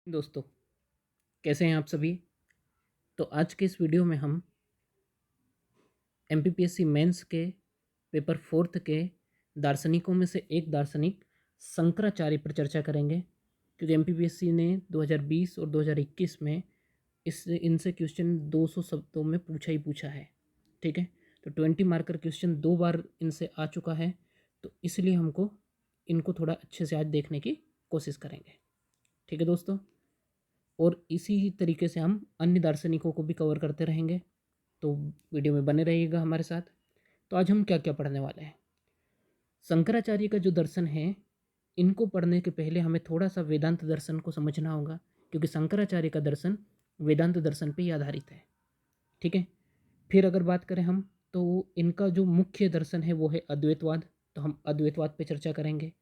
दोस्तों, कैसे हैं आप सभी। तो आज के इस वीडियो में हम एमपीपीएससी मेंस के पेपर फोर्थ के दार्शनिकों में से एक दार्शनिक शंकराचार्य पर चर्चा करेंगे, क्योंकि एमपीपीएससी ने 2020 और 2021 में इनसे क्वेश्चन 200 शब्दों में पूछा ही पूछा है। ठीक है, तो 20 मार्कर क्वेश्चन 2 बार इनसे आ चुका है, तो इसलिए हमको इनको थोड़ा अच्छे से आज देखने की कोशिश करेंगे। ठीक है दोस्तों, और इसी तरीके से हम अन्य दार्शनिकों को भी कवर करते रहेंगे, तो वीडियो में बने रहिएगा हमारे साथ। तो आज हम क्या क्या पढ़ने वाले हैं। शंकराचार्य का जो दर्शन है, इनको पढ़ने के पहले हमें थोड़ा सा वेदांत दर्शन को समझना होगा, क्योंकि शंकराचार्य का दर्शन वेदांत दर्शन पर ही आधारित है। ठीक है, फिर अगर बात करें हम, तो इनका जो मुख्य दर्शन है वो है अद्वैतवाद। तो हम अद्वैतवाद पे चर्चा करेंगे।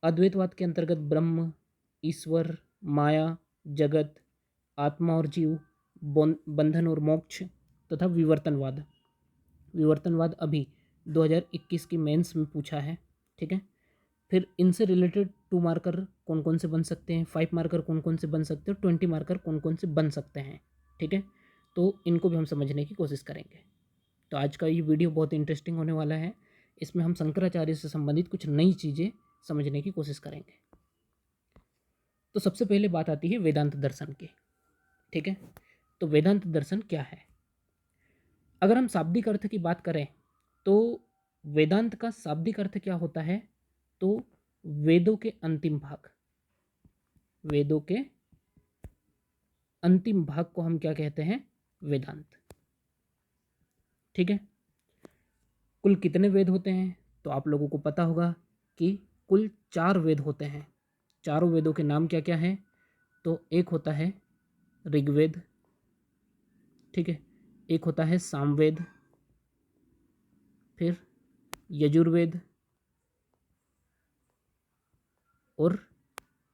अद्वैतवाद के अंतर्गत ब्रह्म, ईश्वर, माया, जगत, आत्मा और जीव, बंधन और मोक्ष तथा विवर्तनवाद। विवर्तनवाद अभी 2021 की मेंस में पूछा है। ठीक है, फिर इनसे रिलेटेड 2 मार्कर कौन कौन से बन सकते हैं, 5 मार्कर कौन कौन से बन सकते हैं, 20 मार्कर कौन कौन से बन सकते हैं। ठीक है, तो इनको भी हम समझने की कोशिश करेंगे। तो आज का ये वीडियो बहुत इंटरेस्टिंग होने वाला है। इसमें हम शंकराचार्य से संबंधित कुछ नई चीज़ें समझने की कोशिश करेंगे। तो सबसे पहले बात आती है वेदांत दर्शन की। ठीक है, तो वेदांत दर्शन क्या है। अगर हम शाब्दिक अर्थ की बात करें, तो वेदांत का शाब्दिक अर्थ क्या होता है, तो वेदों के अंतिम भाग, वेदों के अंतिम भाग को हम क्या कहते हैं, वेदांत। ठीक है, कुल कितने वेद होते हैं, तो आप लोगों को पता होगा कि कुल 4 वेद होते हैं। चारों वेदों के नाम क्या क्या हैं, तो एक होता है ऋग्वेद, ठीक है, एक होता है सामवेद, फिर यजुर्वेद, और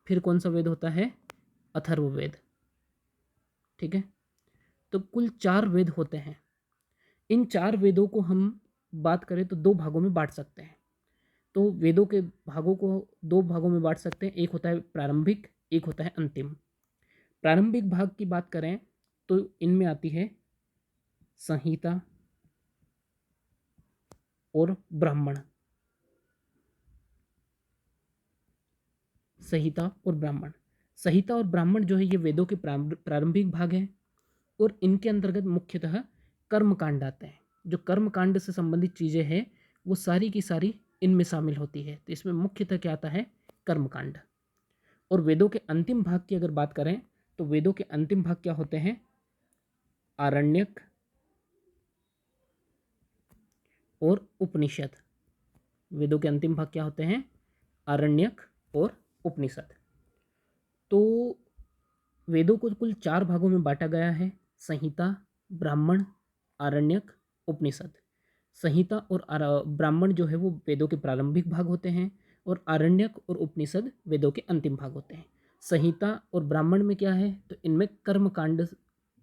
फिर कौन सा वेद होता है, अथर्ववेद। ठीक है, तो कुल 4 वेद होते हैं। इन 4 वेदों को हम बात करें तो 2 भागों में बांट सकते हैं। तो वेदों के भागों को 2 भागों में बांट सकते हैं, एक होता है प्रारंभिक, एक होता है अंतिम। प्रारंभिक भाग की बात करें तो इनमें आती है संहिता और ब्राह्मण। संहिता और ब्राह्मण, संहिता और ब्राह्मण जो है ये वेदों के प्रारंभिक भाग हैं, और इनके अंतर्गत मुख्यतः कर्मकांड आते हैं। जो कर्मकांड से संबंधित चीज़ें हैं वो सारी की सारी इनमें शामिल होती है। तो इसमें मुख्यतः क्या आता है, कर्मकांड। और वेदों के अंतिम भाग की अगर बात करें तो वेदों के अंतिम भाग क्या होते हैं, आरण्यक और उपनिषद। वेदों के अंतिम भाग क्या होते हैं, आरण्यक और उपनिषद। तो वेदों को कुल 4 भागों में बांटा गया है, संहिता, ब्राह्मण, आरण्यक, उपनिषद। संहिता और ब्राह्मण जो है वो वेदों के प्रारंभिक भाग होते हैं, और आरण्यक और उपनिषद वेदों के अंतिम भाग होते हैं। संहिता और ब्राह्मण में क्या है, तो इनमें कर्मकांड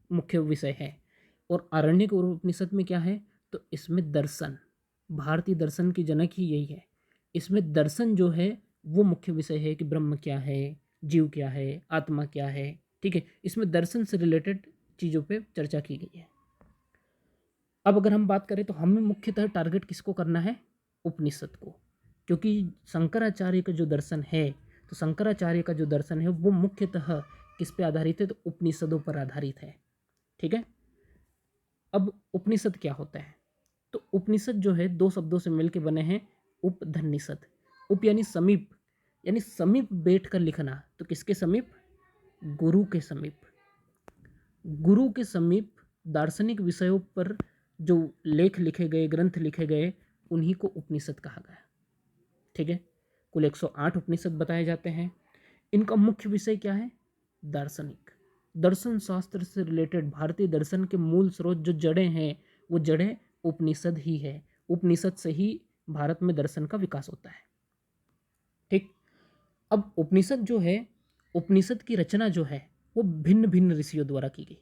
मुख्य विषय है, और आरण्यक और उपनिषद में क्या है, तो इसमें दर्शन, भारतीय दर्शन की जनक ही यही है। इसमें दर्शन जो है वो मुख्य विषय है कि ब्रह्म क्या है, जीव क्या है, आत्मा क्या है। ठीक है, इसमें दर्शन से रिलेटेड चीज़ों पे चर्चा की गई है। अब अगर हम बात करें तो हमें मुख्यतः टारगेट किसको करना है, उपनिषद को, क्योंकि शंकराचार्य का जो दर्शन है, तो शंकराचार्य का जो दर्शन है वो मुख्यतः किस पे आधारित है, तो उपनिषदों पर आधारित है। ठीक है, अब उपनिषद क्या होता है, तो उपनिषद जो है 2 शब्दों से मिलकर बने हैं, उपधन्निषद। उप यानी समीप, यानी समीप बैठ कर लिखना। तो किसके समीप, गुरु के समीप। गुरु के समीप दार्शनिक विषयों पर जो लेख लिखे गए, ग्रंथ लिखे गए, उन्हीं को उपनिषद कहा गया। ठीक है, कुल 108 उपनिषद बताए जाते हैं। इनका मुख्य विषय क्या है, दार्शनिक, दर्शन शास्त्र से रिलेटेड भारतीय दर्शन के मूल स्रोत जो जड़ें हैं, वो जड़ें उपनिषद ही है। उपनिषद से ही भारत में दर्शन का विकास होता है। ठीक, अब उपनिषद जो है, उपनिषद की रचना जो है वो भिन्न भिन्न ऋषियों द्वारा की गई।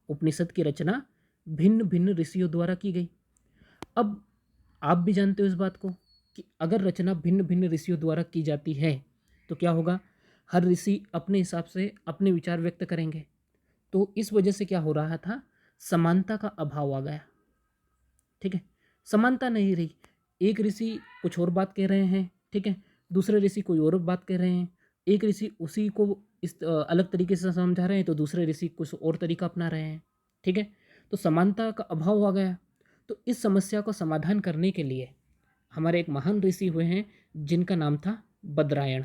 उपनिषद की रचना भिन्न भिन्न ऋषियों द्वारा की गई। अब आप भी जानते हो इस बात को कि अगर रचना भिन्न भिन्न ऋषियों द्वारा की जाती है तो क्या होगा, हर ऋषि अपने हिसाब से अपने विचार व्यक्त करेंगे। तो इस वजह से क्या हो रहा था, समानता का अभाव आ गया। ठीक है, समानता नहीं रही। एक ऋषि कुछ और बात कह रहे हैं, ठीक है, दूसरे ऋषि कोई और बात कह रहे हैं। एक ऋषि उसी को इस अलग तरीके से समझा रहे हैं, तो दूसरे ऋषि कुछ और तरीका अपना रहे हैं। ठीक है, तो समानता का अभाव आ गया। तो इस समस्या को समाधान करने के लिए हमारे एक महान ऋषि हुए हैं जिनका नाम था बदरायण।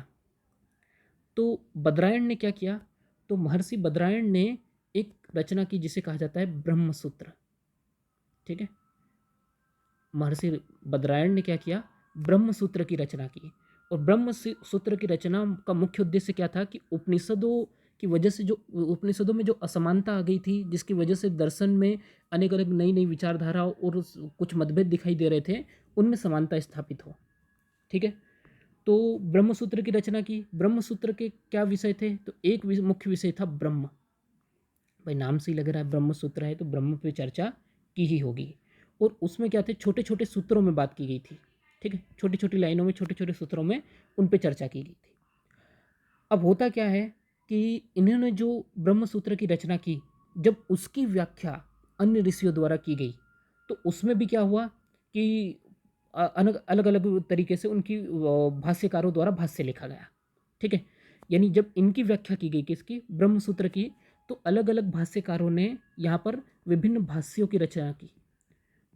तो बदरायण ने क्या किया, तो महर्षि बदरायण ने एक रचना की जिसे कहा जाता है ब्रह्मसूत्र। ठीक है, महर्षि बदरायण ने क्या किया, ब्रह्मसूत्र की रचना की। और ब्रह्मसूत्र की रचना का मुख्य उद्देश्य क्या था कि उपनिषदों की वजह से जो उपनिषदों में जो असमानता आ गई थी, जिसकी वजह से दर्शन में अनेक अलग नई नई विचारधारा और कुछ मतभेद दिखाई दे रहे थे, उनमें समानता स्थापित हो। ठीक है, तो ब्रह्मसूत्र की रचना की। ब्रह्मसूत्र के क्या विषय थे, तो एक मुख्य विषय था ब्रह्म। भाई नाम से ही लग रहा है ब्रह्मसूत्र है, तो ब्रह्म पे चर्चा की ही होगी। और उसमें क्या थे, छोटे छोटे सूत्रों में बात की गई थी। ठीक है, छोटी छोटी लाइनों में, छोटे छोटे सूत्रों में उन पे चर्चा की गई थी। अब होता क्या है कि इन्होंने जो ब्रह्मसूत्र की रचना की, जब उसकी व्याख्या अन्य ऋषियों द्वारा की गई, तो उसमें भी क्या हुआ कि अलग अलग तरीके से उनकी भाष्यकारों द्वारा भाष्य लिखा गया। ठीक है, यानी जब इनकी व्याख्या की गई किसकी, ब्रह्मसूत्र की, तो अलग अलग भाष्यकारों ने यहाँ पर विभिन्न भाष्यों की रचना की।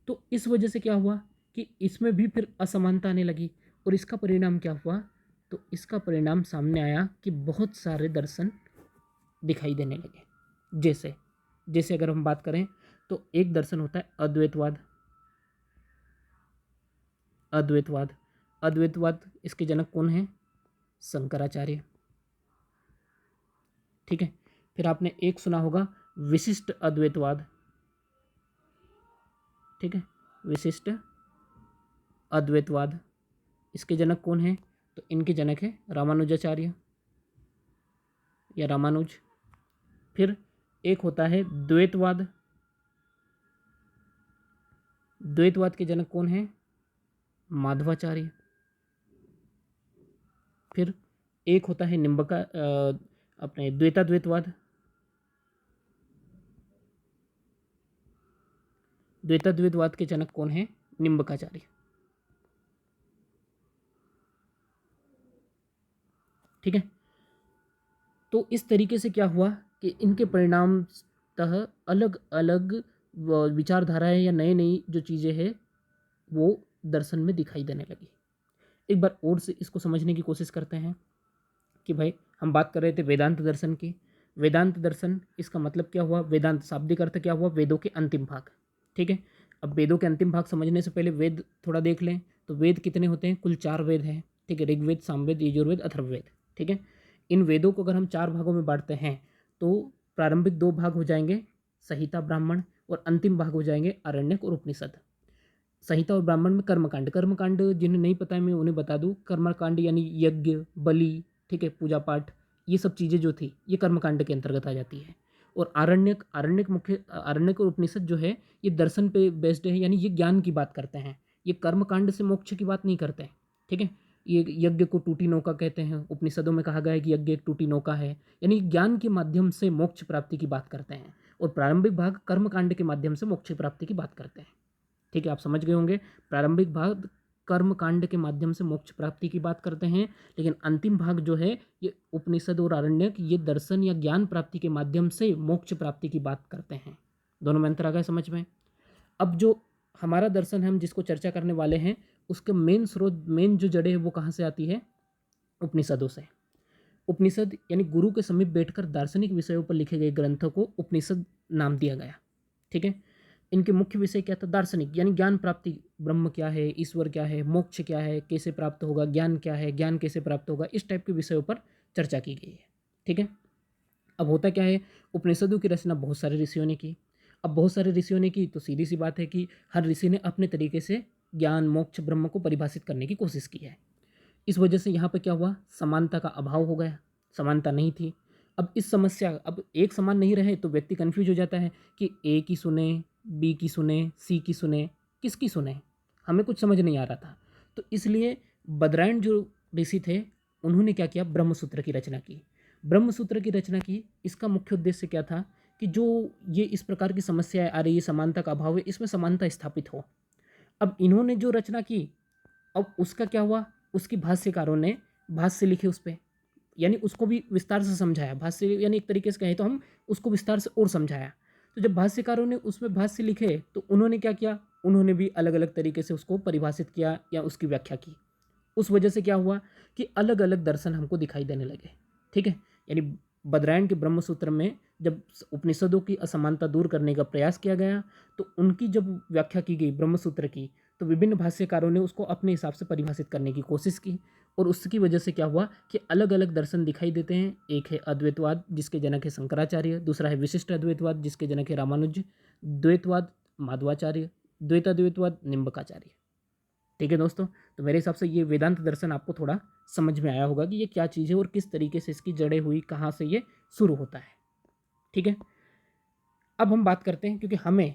तो इस वजह से क्या हुआ कि इसमें भी फिर असमानता आने लगी। और इसका परिणाम क्या हुआ, तो इसका परिणाम सामने आया कि बहुत सारे दर्शन दिखाई देने लगे। जैसे जैसे अगर हम बात करें तो एक दर्शन होता है अद्वैतवाद। अद्वैतवाद अद्वैतवाद इसके जनक कौन है, शंकराचार्य। ठीक है, फिर आपने एक सुना होगा विशिष्ट अद्वैतवाद। ठीक है, विशिष्ट अद्वैतवाद, इसके जनक कौन है, तो इनके जनक है रामानुजाचार्य या रामानुज। फिर एक होता है द्वैतवाद। द्वैतवाद के जनक कौन है, माधवाचार्य। फिर एक होता है निम्बका अपने द्वैताद्वैतवाद। द्वैताद्वैतवाद के जनक कौन है, निम्बकाचार्य। ठीक है, तो इस तरीके से क्या हुआ कि इनके परिणामतः अलग अलग विचारधाराएं या नई नई जो चीज़ें हैं वो दर्शन में दिखाई देने लगी। एक बार और से इसको समझने की कोशिश करते हैं कि भाई हम बात कर रहे थे वेदांत दर्शन की। वेदांत दर्शन, इसका मतलब क्या हुआ, वेदांत शाब्दिक अर्थ क्या हुआ, वेदों के अंतिम भाग। ठीक है, अब वेदों के अंतिम भाग समझने से पहले वेद थोड़ा देख लें। तो वेद कितने होते हैं, कुल 4 वेद हैं। ठीक है, ऋग्वेद, सामवेद, यजुर्वेद, अथर्ववेद। ठीक है, इन वेदों को अगर हम 4 भागों में बांटते हैं तो प्रारंभिक 2 भाग हो जाएंगे संहिता ब्राह्मण, और अंतिम भाग हो जाएंगे आरण्यक और उपनिषद। संहिता और ब्राह्मण में कर्मकांड, कर्मकांड जिन्हें नहीं पता है मैं उन्हें बता दूं। कर्मकांड यानी यज्ञ, बलि, ठीक है, पूजा पाठ, ये सब चीज़ें जो थी ये कर्मकांड के अंतर्गत आ जाती है। और आरण्यक, आरण्यक और उपनिषद जो है ये दर्शन पे बेस्ड है, यानी ये ज्ञान की बात करते हैं। ये कर्मकांड से मोक्ष की बात नहीं करते हैं। ठीक है, ये यज्ञ को टूटी नौका कहते हैं। उपनिषदों में कहा गया है कि यज्ञ एक टूटी नौका है, यानी ज्ञान के माध्यम से मोक्ष प्राप्ति की बात करते हैं। और प्रारंभिक भाग कर्मकांड के माध्यम से मोक्ष प्राप्ति की बात करते हैं। ठीक है, आप समझ गए होंगे, प्रारंभिक भाग कर्म कांड के माध्यम से मोक्ष प्राप्ति की बात करते हैं, लेकिन अंतिम भाग जो है ये उपनिषद और आरण्यक ये दर्शन या ज्ञान प्राप्ति के माध्यम से मोक्ष प्राप्ति की बात करते हैं। दोनों में अंतर आ गया समझ में। अब जो हमारा दर्शन है, हम जिसको चर्चा करने वाले हैं, उसके मेन स्रोत, मेन जो जड़ें है वो कहाँ से आती है, उपनिषदों से। उपनिषद यानी गुरु के समीप बैठकर दार्शनिक विषयों पर लिखे गए ग्रंथों को उपनिषद नाम दिया गया। ठीक है, इनके मुख्य विषय क्या था, दार्शनिक यानी ज्ञान प्राप्ति, ब्रह्म क्या है, ईश्वर क्या है, मोक्ष क्या है, कैसे प्राप्त होगा, ज्ञान क्या है, ज्ञान कैसे प्राप्त होगा, इस टाइप के विषयों पर चर्चा की गई है। ठीक है, अब होता क्या है, उपनिषदों की रचना बहुत सारे ऋषियों ने की। अब बहुत सारे ऋषियों ने की तो सीधी सी बात है कि हर ऋषि ने अपने तरीके से ज्ञान, मोक्ष, ब्रह्म को परिभाषित करने की कोशिश की है। इस वजह से यहाँ पर क्या हुआ, समानता का अभाव हो गया, समानता नहीं थी। अब इस समस्या, अब एक समान नहीं रहे तो व्यक्ति कन्फ्यूज हो जाता है कि ए की सुने, बी की सुने, सी की सुने, किसकी सुने, हमें कुछ समझ नहीं आ रहा था। तो इसलिए बदरायण जो ऋषि थे उन्होंने क्या किया, ब्रह्मसूत्र की रचना की। ब्रह्मसूत्र की रचना की, इसका मुख्य उद्देश्य क्या था कि जो ये इस प्रकार की समस्याएं आ रही है, समानता का अभाव है, इसमें समानता स्थापित हो। अब इन्होंने जो रचना की, अब उसका क्या हुआ, उसकी भाष्यकारों ने भाष्य लिखे उस पर, यानी उसको भी विस्तार से समझाया। भाष्य यानी एक तरीके से कहें तो हम उसको विस्तार से और समझाया। तो जब भाष्यकारों ने उसमें भाष्य लिखे तो उन्होंने क्या किया, उन्होंने भी अलग अलग तरीके से उसको परिभाषित किया या उसकी व्याख्या की। उस वजह से क्या हुआ कि अलग अलग दर्शन हमको दिखाई देने लगे। ठीक है, यानी बदरायण के ब्रह्मसूत्र में जब उपनिषदों की असमानता दूर करने का प्रयास किया गया तो उनकी जब व्याख्या की गई ब्रह्मसूत्र की, तो विभिन्न भाष्यकारों ने उसको अपने हिसाब से परिभाषित करने की कोशिश की। और उसकी वजह से क्या हुआ कि अलग अलग दर्शन दिखाई देते हैं। एक है अद्वैतवाद जिसके जनक है शंकराचार्य, दूसरा है विशिष्ट अद्वैतवाद जिसके जनक है रामानुज, द्वैतवाद माधवाचार्य, द्वैताद्वैतवाद निम्बकाचार्य। ठीक है दोस्तों, तो मेरे हिसाब से ये वेदांत दर्शन आपको थोड़ा समझ में आया होगा कि ये क्या चीज़ है और किस तरीके से इसकी जड़ें हुई, कहाँ से ये शुरू होता है। ठीक है, अब हम बात करते हैं, क्योंकि हमें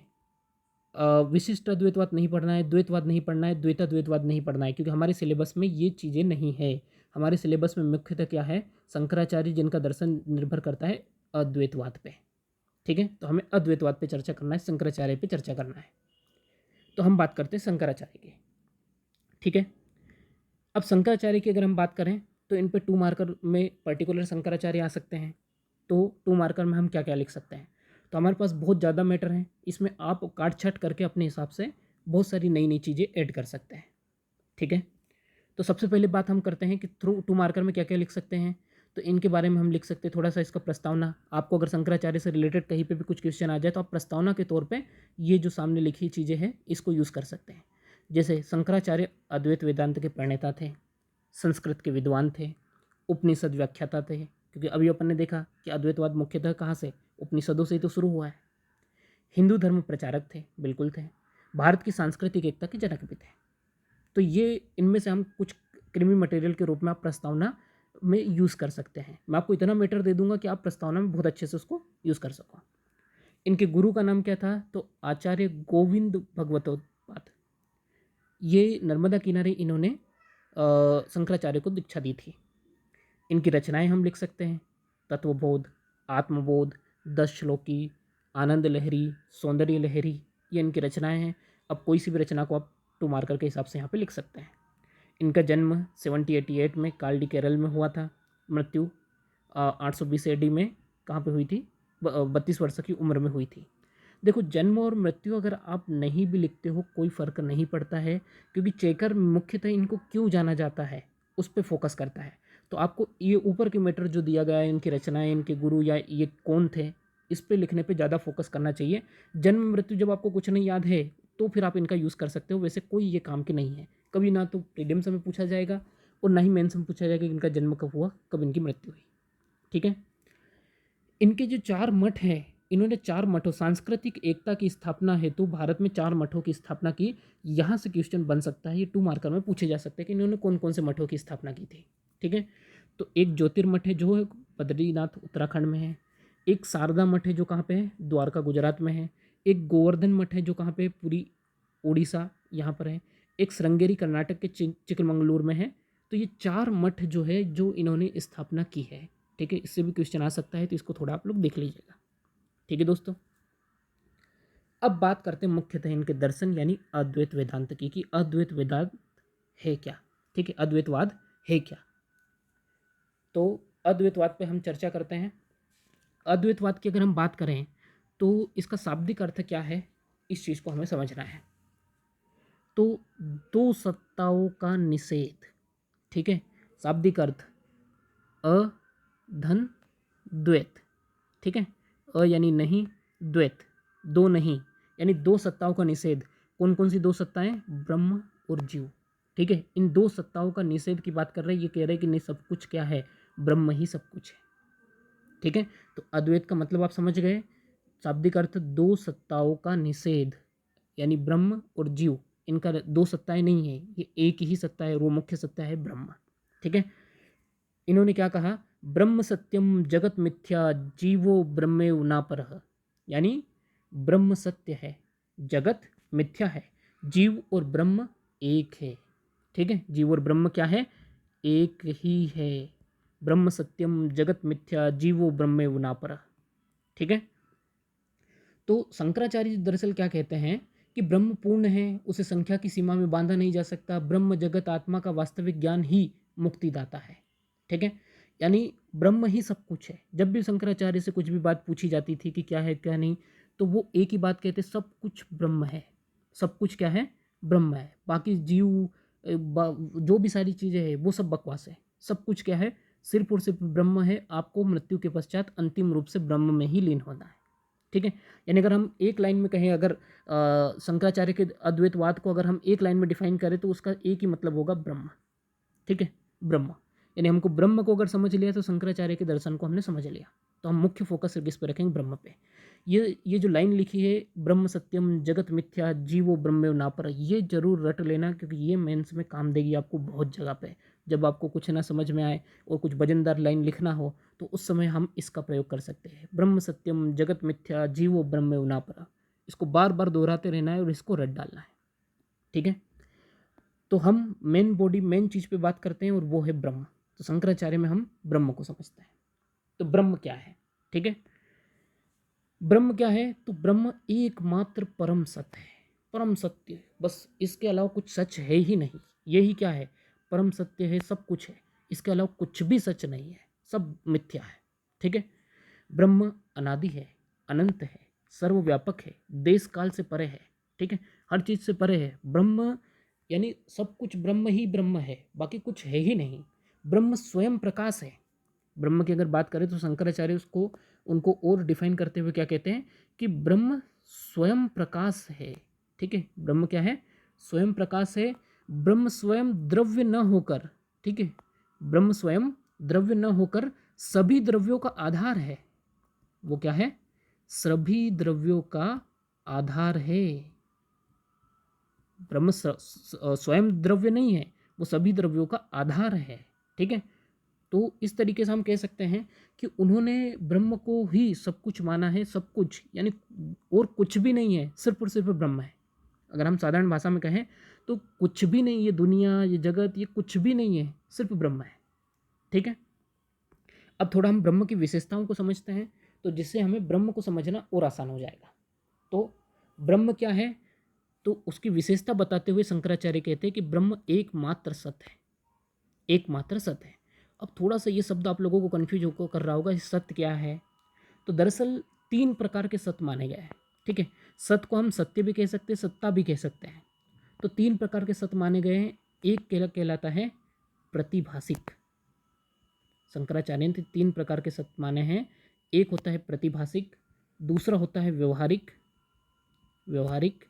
विशिष्ट अद्वैतवाद नहीं पढ़ना है, द्वैतवाद नहीं पढ़ना है, द्वैताद्वैतवाद नहीं पढ़ना है, क्योंकि हमारे सिलेबस में ये चीज़ें नहीं है। हमारे सिलेबस में मुख्यतः क्या है, शंकराचार्य जिनका दर्शन निर्भर करता है अद्वैतवाद पे। ठीक है, तो हमें अद्वैतवाद पे चर्चा करना है, शंकराचार्य पे चर्चा करना है। तो हम बात करते हैं शंकराचार्य की। ठीक है, अब शंकराचार्य की अगर हम बात करें तो इन पे 2 मार्कर में पर्टिकुलर शंकराचार्य आ सकते हैं। तो 2 मार्कर में हम क्या क्या लिख सकते हैं, तो हमारे पास बहुत ज़्यादा मैटर है, इसमें आप काट छट करके अपने हिसाब से बहुत सारी नई नई चीज़ें ऐड कर सकते हैं। ठीक है, तो सबसे पहले बात हम करते हैं कि थ्रू 2 मार्कर में क्या क्या लिख सकते हैं। तो इनके बारे में हम लिख सकते हैं थोड़ा सा इसका प्रस्तावना। आपको अगर शंकराचार्य से रिलेटेड कहीं पे भी कुछ क्वेश्चन आ जाए तो आप प्रस्तावना के तौर पे ये जो सामने लिखी चीज़ें हैं इसको यूज़ कर सकते हैं। जैसे शंकराचार्य अद्वैत वेदांत के प्रणेता थे, संस्कृत के विद्वान थे, उपनिषद व्याख्याता थे, क्योंकि अभी अपन ने देखा कि अद्वैतवाद मुख्यतः कहाँ से, उपनिषदों से ही तो शुरू हुआ है। हिंदू धर्म प्रचारक थे, बिल्कुल थे। भारत की सांस्कृतिक एकता के जनक भी थे। तो ये इनमें से हम कुछ क्रीमी मटेरियल के रूप में आप प्रस्तावना में यूज़ कर सकते हैं। मैं आपको इतना मैटर दे दूंगा कि आप प्रस्तावना में बहुत अच्छे से उसको यूज़ कर सको। इनके गुरु का नाम क्या था, तो आचार्य गोविंद भगवतोत्पाद। ये नर्मदा किनारे इन्होंने शंकराचार्य को दीक्षा दी थी। इनकी रचनाएं हम लिख सकते हैं, तत्वबोध, आत्मबोध, 10 श्लोकी, आनंद लहरी, सौंदर्य लहरी, ये इनकी रचनाएं हैं। अब कोई सी भी रचना को आप 2 मार्कर के हिसाब से यहाँ पे लिख सकते हैं। इनका जन्म 1788 में कालडी केरल में हुआ था। मृत्यु 820 AD में कहाँ पे हुई थी, 32 वर्ष की उम्र में हुई थी। देखो, जन्म और मृत्यु अगर आप नहीं भी लिखते हो कोई फ़र्क नहीं पड़ता है, क्योंकि चेकर मुख्यतः इनको क्यों जाना जाता है उस पर फोकस करता है। तो आपको ये ऊपर के मैटर जो दिया गया है, इनकी रचनाएं, इनके गुरु या ये कौन थे, इस पे लिखने पे ज़्यादा फोकस करना चाहिए। जन्म मृत्यु जब आपको कुछ नहीं याद है तो फिर आप इनका यूज़ कर सकते हो, वैसे कोई ये काम की नहीं है। कभी ना तो प्रीलिम्स में पूछा जाएगा और ना ही मेंस में पूछा जाएगा कि इनका जन्म कब हुआ, कब इनकी मृत्यु हुई। ठीक है, इनके जो 4 मठ हैं, इन्होंने 4 मठों, सांस्कृतिक एकता की स्थापना हेतु भारत में 4 मठों की स्थापना की। यहाँ से क्वेश्चन बन सकता है, ये 2 मार्कर में पूछे जा सकते हैं कि इन्होंने कौन कौन से मठों की स्थापना की थी। ठीक है, तो एक ज्योतिर्मठ है जो है बद्रीनाथ उत्तराखंड में है, एक शारदा मठ है जो कहाँ पे है, द्वारका गुजरात में है, एक गोवर्धन मठ है जो कहाँ पे, पूरी उड़ीसा यहाँ पर है, एक श्रृंगेरी कर्नाटक के चिकमंगलूर में है। तो ये 4 मठ जो है जो इन्होंने स्थापना की है। ठीक है, इससे भी क्वेश्चन आ सकता है, तो इसको थोड़ा आप लोग देख लीजिएगा। ठीक है दोस्तों, अब बात करते हैं मुख्यतः इनके दर्शन यानी अद्वैत वेदांत की, कि अद्वैत वेदांत है क्या। ठीक है, अद्वैतवाद है क्या। तो अद्वैतवाद पे हम चर्चा करते हैं। अद्वैतवाद की अगर हम बात करें तो इसका शाब्दिक अर्थ क्या है, इस चीज़ को हमें समझना है। तो 2 सत्ताओं का निषेध। ठीक है, शाब्दिक अर्थ अ धन द्वैत। ठीक है, अ यानी नहीं, द्वैत दो नहीं, यानी 2 सत्ताओं का निषेध। कौन कौन सी 2 सत्ताएं, ब्रह्म और जीव। ठीक है, इन 2 सत्ताओं का निषेध की बात कर रहे हैं। ये कह रहे हैं कि नहीं, सब कुछ क्या है, ब्रह्म ही सब कुछ है। ठीक है, तो अद्वैत का मतलब आप समझ गए। शाब्दिक अर्थ 2 सत्ताओं का निषेध, यानी ब्रह्म और जीव, इनका 2 सत्ताएं नहीं है, ये एक ही सत्ता है, वो मुख्य सत्ता है ब्रह्म। ठीक है, इन्होंने क्या कहा, ब्रह्म सत्यम जगत मिथ्या जीवो ब्रह्मेव ना परः, यानी ब्रह्म सत्य है, जगत मिथ्या है, जीव और ब्रह्म एक है। ठीक है, जीव और ब्रह्म क्या है, एक ही है। ब्रह्म सत्यम जगत मिथ्या जीवो ब्रह्मेव नापरः। ठीक है, तो शंकराचार्य दरअसल क्या कहते हैं कि ब्रह्म पूर्ण है, उसे संख्या की सीमा में बांधा नहीं जा सकता, ब्रह्म जगत आत्मा का वास्तविक ज्ञान ही मुक्तिदाता है। ठीक है, यानी ब्रह्म ही सब कुछ है। जब भी शंकराचार्य से कुछ भी बात पूछी जाती थी कि क्या है क्या नहीं, तो वो एक ही बात कहते, सब कुछ ब्रह्म है। सब कुछ क्या है, ब्रह्म है। बाकी जीव जो भी सारी चीज़ें हैं वो सब बकवास है। सब कुछ क्या है, सिर्फ और सिर्फ ब्रह्म है। आपको मृत्यु के पश्चात अंतिम रूप से ब्रह्म में ही लीन होना है। ठीक है, यानी अगर हम एक लाइन में कहें, अगर शंकराचार्य के अद्वैतवाद को अगर हम एक लाइन में डिफाइन करें तो उसका एक ही मतलब होगा, ब्रह्म। ठीक है, ब्रह्म, यानी हमको ब्रह्म को अगर समझ लिया तो शंकराचार्य के दर्शन को हमने समझ लिया। तो हम मुख्य फोकस किस पे रखेंगे, ब्रह्म पे। ये जो लाइन लिखी है, ब्रह्म सत्यम जगत मिथ्या जीवो ब्रह्मेव नापर, ये जरूर रट लेना, क्योंकि ये मेंस में काम देगी आपको बहुत जगह पे। जब आपको कुछ ना समझ में आए और कुछ वजनदार लाइन लिखना हो तो उस समय हम इसका प्रयोग कर सकते हैं, ब्रह्म सत्यम जगत मिथ्या जीवो ब्रह्मेव नापर। इसको बार बार दोहराते रहना है और इसको रट डालना है। ठीक है, तो हम मेन बॉडी मेन चीज़ पे बात करते हैं और वो है ब्रह्म। तो शंकराचार्य में हम ब्रह्म को समझते हैं। तो ब्रह्म क्या है, ठीक है, ब्रह्म क्या है, तो ब्रह्म एकमात्र परम सत्य है। परम सत्य, बस इसके अलावा कुछ सच है ही नहीं। यही क्या है, परम सत्य है, सब कुछ है, इसके अलावा कुछ भी सच नहीं है, सब मिथ्या है। ठीक है, ब्रह्म अनादि है, अनंत है, सर्वव्यापक है, देश काल से परे है। ठीक है, हर चीज़ से परे है ब्रह्म, यानी सब कुछ ब्रह्म ही ब्रह्म है, बाकी कुछ है ही नहीं। ब्रह्म स्वयं प्रकाश है। ब्रह्म की अगर बात करें तो शंकराचार्य उसको उनको और डिफाइन करते हुए क्या कहते हैं कि ब्रह्म स्वयं प्रकाश है। ठीक है, ब्रह्म क्या है, स्वयं प्रकाश है। ब्रह्म स्वयं द्रव्य न होकर, ठीक है, ब्रह्म स्वयं द्रव्य न होकर सभी द्रव्यों का आधार है। वो क्या है, सभी द्रव्यों का आधार है। ब्रह्म स्वयं द्रव्य नहीं है, वो सभी द्रव्यों का आधार है। ठीक है, तो इस तरीके से हम कह सकते हैं कि उन्होंने ब्रह्म को ही सब कुछ माना है। सब कुछ यानी और कुछ भी नहीं है, सिर्फ और सिर्फ ब्रह्म है। अगर हम साधारण भाषा में कहें तो कुछ भी नहीं, ये दुनिया, ये जगत, ये कुछ भी नहीं है, सिर्फ ब्रह्म है। ठीक है, अब थोड़ा हम ब्रह्म की विशेषताओं को समझते हैं, तो जिससे हमें ब्रह्म को समझना और आसान हो जाएगा। तो ब्रह्म क्या है, तो उसकी विशेषता बताते हुए शंकराचार्य कहते हैं कि ब्रह्म एकमात्र सत्य है। एकमात्र सत्य है। अब थोड़ा सा ये शब्द आप लोगों को कन्फ्यूज होकर कर रहा होगा, सत्य क्या है। तो दरअसल 3 प्रकार के सत्य माने गए हैं। ठीक है, सत्य को हम सत्य भी कह सकते हैं, सत्ता भी कह सकते हैं। तो 3 प्रकार के सत्य माने गए हैं। एक कहलाता है प्रतिभासिक। शंकराचार्य ने 3 प्रकार के सत्य माने हैं। एक होता है प्रतिभासिक, दूसरा होता है व्यवहारिक, व्यवहारिक,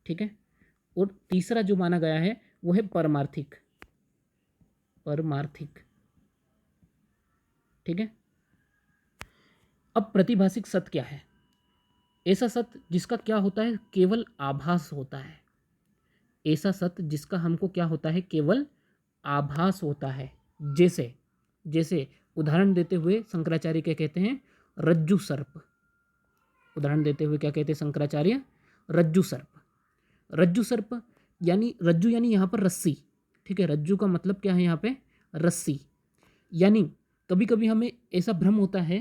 ठीक है, और तीसरा जो माना गया है वो है परमार्थिक, परमार्थिक। ठीक है, अब प्रतिभासिक सत्य क्या है, ऐसा सत्य जिसका क्या होता है, केवल आभास होता है। ऐसा सत्य जिसका हमको क्या होता है, केवल आभास होता है। जैसे जैसे उदाहरण देते हुए शंकराचार्य क्या कहते हैं, रज्जु सर्प। उदाहरण देते हुए क्या कहते हैं शंकराचार्य, रज्जु सर्प। रज्जु सर्प यानी रज्जु यानी यहाँ पर रस्सी। ठीक है, रज्जु का मतलब क्या है यहाँ पे, रस्सी। यानी कभी कभी हमें ऐसा भ्रम होता है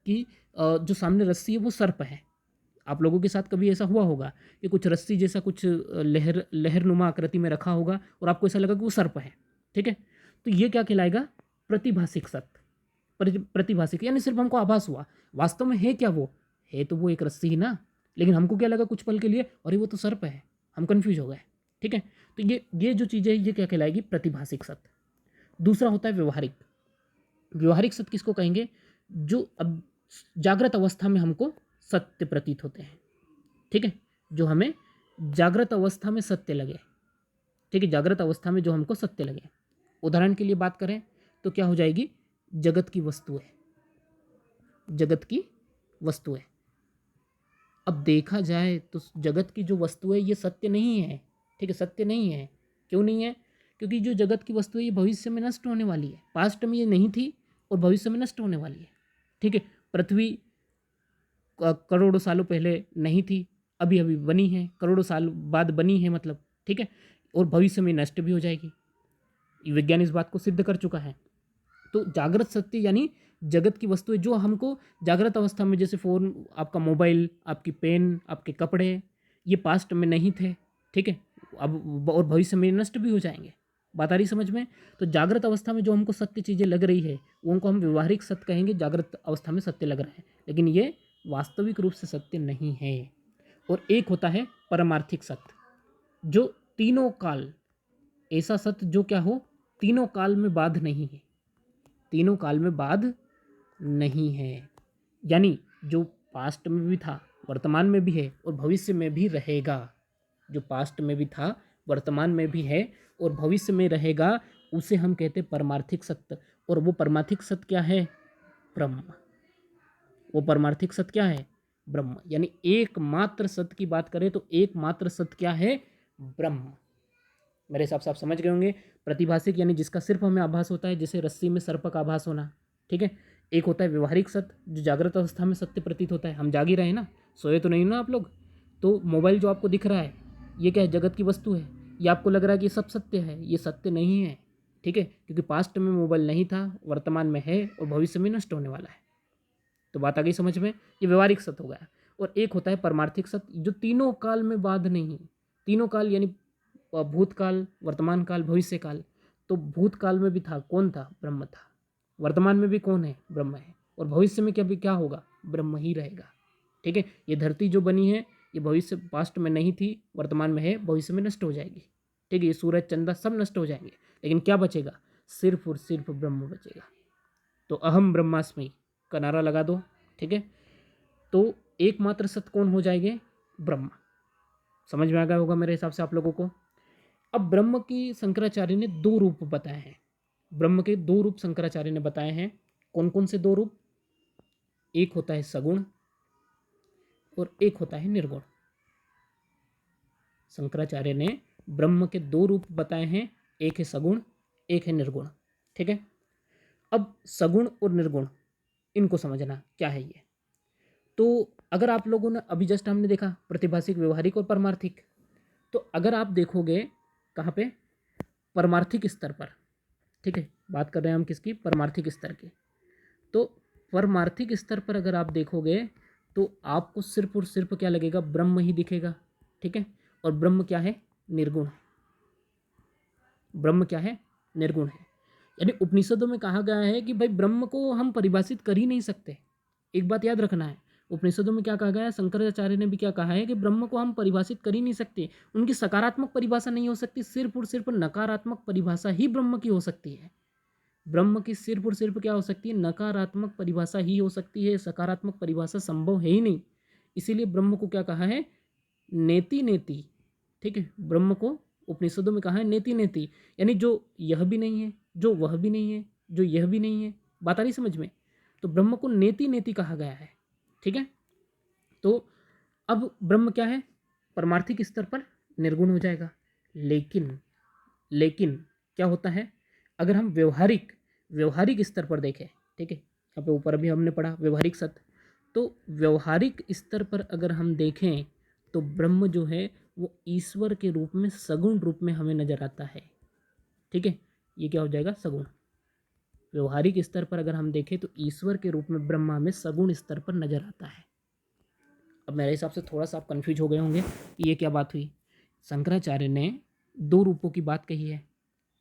कि जो सामने रस्सी है वो सर्प है। आप लोगों के साथ कभी ऐसा हुआ होगा कि कुछ रस्सी जैसा कुछ लहरनुमा आकृति में रखा होगा और आपको ऐसा लगा कि वो सर्प है। ठीक है, तो ये क्या कहलाएगा, प्रतिभासिक सत्य। प्रतिभासिक यानी सिर्फ हमको आभास हुआ, वास्तव में है क्या वो, है तो वो एक रस्सी ही ना, लेकिन हमको क्या लगा कुछ पल के लिए, अरे वो तो सर्प है, हम कंफ्यूज हो गए। ठीक है, तो ये जो चीज़ है ये क्या कहलाएगी, प्रतिभासिक सत्य। दूसरा होता है व्यवहारिक। व्यवहारिक सत्य किसको कहेंगे, जो अब जागृत अवस्था में हमको सत्य प्रतीत होते हैं। ठीक है, जो हमें जागृत अवस्था में सत्य लगे। ठीक है, जागृत अवस्था में जो हमको सत्य लगे। उदाहरण के लिए बात करें तो क्या हो जाएगी, जगत की वस्तुएं, जगत की वस्तुएं। अब देखा जाए तो जगत की जो वस्तुएं ये सत्य नहीं है। ठीक है, सत्य नहीं है। क्यों नहीं है, क्योंकि जो जगत की वस्तुएं ये भविष्य में नष्ट होने वाली है। पास्ट में ये नहीं थी और भविष्य में नष्ट होने वाली है। ठीक है, पृथ्वी करोड़ों सालों पहले नहीं थी, अभी अभी बनी है, करोड़ों साल बाद बनी है मतलब। ठीक है, और भविष्य में नष्ट भी हो जाएगी। विज्ञान इस बात को सिद्ध कर चुका है। तो जागृत सत्य यानी जगत की वस्तुएं जो हमको जागृत अवस्था में, जैसे फ़ोन, आपका मोबाइल, आपकी पेन, आपके कपड़े, ये पास्ट में नहीं थे, ठीक है, अब और भविष्य में नष्ट भी हो जाएंगे। बात आ रही समझ में? तो जागृत अवस्था में जो हमको सत्य चीज़ें लग रही है वो उनको हम व्यवहारिक सत्य कहेंगे, जागृत अवस्था में सत्य लग रहा है, लेकिन ये वास्तविक रूप से सत्य नहीं है। और एक होता है परमार्थिक सत्य, जो तीनों काल, ऐसा सत्य जो क्या हो, तीनों काल में बाध नहीं है, तीनों काल में बाध नहीं है, यानी जो पास्ट में भी था, वर्तमान में भी है और भविष्य में भी रहेगा। जो पास्ट में भी था, वर्तमान में भी है और भविष्य में रहेगा, उसे हम कहते हैं परमार्थिक सत्य। और वो परमार्थिक सत्य क्या है? ब्रह्म। वो परमार्थिक सत्य क्या है? ब्रह्म। यानी एकमात्र सत्य की बात करें तो एकमात्र सत्य क्या है? ब्रह्म। मेरे हिसाब से आप समझ गए होंगे। प्रतिभाषिक यानी जिसका सिर्फ हमें आभास होता है, जैसे रस्सी में सर्प का आभास होना, ठीक है। एक होता है व्यवहारिक सत्य, जो जागृत अवस्था में सत्य प्रतीत होता है, हम जाग ही रहे हैं ना, सोए तो नहीं ना आप लोग। तो मोबाइल जो आपको दिख रहा है, ये क्या है? जगत की वस्तु है। ये आपको लग रहा है कि ये सब सत्य है, ये सत्य नहीं है, ठीक है, क्योंकि पास्ट में मोबाइल नहीं था, वर्तमान में है और भविष्य में नष्ट होने वाला है। तो बात आ गई समझ में? ये व्यवहारिक सत्य हो गया। और एक होता है परमार्थिक सत्य, जो तीनों काल में बाध नहीं। तीनों काल यानी भूतकाल, वर्तमान काल, भविष्य काल। तो भूतकाल में भी था, कौन था? ब्रह्म था। वर्तमान में भी कौन है? ब्रह्म है। और भविष्य में क्या भी क्या होगा? ब्रह्म ही रहेगा, ठीक है। ये धरती जो बनी है, ये भविष्य पास्ट में नहीं थी, वर्तमान में है, भविष्य में नष्ट हो जाएगी, ठीक है। ये सूरज, चंदा सब नष्ट हो जाएंगे, लेकिन क्या बचेगा? सिर्फ और सिर्फ ब्रह्म बचेगा। तो अहम ब्रह्मास्मि का नारा लगा दो, ठीक है। तो एकमात्र सत्य कौन हो जाएंगे? ब्रह्म। समझ में आ गया होगा मेरे हिसाब से आप लोगों को। अब ब्रह्म की शंकराचार्य ने दो रूप बताए हैं। ब्रह्म के दो रूप शंकराचार्य ने बताए हैं। कौन कौन से दो रूप? एक होता है सगुण और एक होता है निर्गुण। शंकराचार्य ने ब्रह्म के दो रूप बताए हैं, एक है सगुण, एक है निर्गुण, ठीक है। अब सगुण और निर्गुण, इनको समझना क्या है ये। तो अगर आप लोगों ने अभी जस्ट हमने देखा प्रतिभाषिक, व्यवहारिक और परमार्थिक। तो अगर आप देखोगे कहाँ पे? परमार्थिक स्तर पर, ठीक है, बात कर रहे हैं हम किसकी? परमार्थिक स्तर की। तो परमार्थिक स्तर पर अगर आप देखोगे तो आपको सिर्फ और सिर्फ क्या लगेगा? ब्रह्म ही दिखेगा, ठीक है। और ब्रह्म क्या है? निर्गुण है। ब्रह्म क्या है? निर्गुण है। यानी उपनिषदों में कहा गया है कि भाई ब्रह्म को हम परिभाषित कर ही नहीं सकते। एक बात याद रखना है, उपनिषदों में क्या कहा गया है, शंकराचार्य ने भी क्या कहा है कि ब्रह्म को हम परिभाषित कर ही नहीं सकते। उनकी सकारात्मक परिभाषा नहीं हो सकती, सिर्फ और सिर्फ नकारात्मक परिभाषा ही ब्रह्म की हो सकती है। ब्रह्म की सिर्फ और सिर्फ क्या हो सकती है? नकारात्मक परिभाषा ही हो सकती है, सकारात्मक परिभाषा संभव है ही नहीं। इसीलिए ब्रह्म को क्या कहा है? नेति नेति, ठीक है। ब्रह्म को उपनिषदों में कहा है नेति नेति, यानी जो यह भी नहीं है, जो वह भी नहीं है, जो यह भी नहीं है। बात आ रही समझ में? तो ब्रह्म को नेति नेति कहा गया है, ठीक है। तो अब ब्रह्म क्या है? परमार्थिक स्तर पर निर्गुण हो जाएगा। लेकिन लेकिन क्या होता है, अगर हम व्यवहारिक व्यवहारिक स्तर पर देखें, ठीक है, यहाँ पे ऊपर अभी हमने पढ़ा व्यवहारिक सत्य। तो व्यवहारिक स्तर पर अगर हम देखें तो ब्रह्म जो है वो ईश्वर के रूप में, सगुण रूप में हमें नजर आता है, ठीक है। ये क्या हो जाएगा? सगुण। व्यवहारिक स्तर पर अगर हम देखें तो ईश्वर के रूप में ब्रह्म हमें सगुण स्तर पर नजर आता है। अब मेरे हिसाब से थोड़ा सा आप कन्फ्यूज हो गए होंगे कि ये क्या बात हुई। शंकराचार्य ने दो रूपों की बात कही है,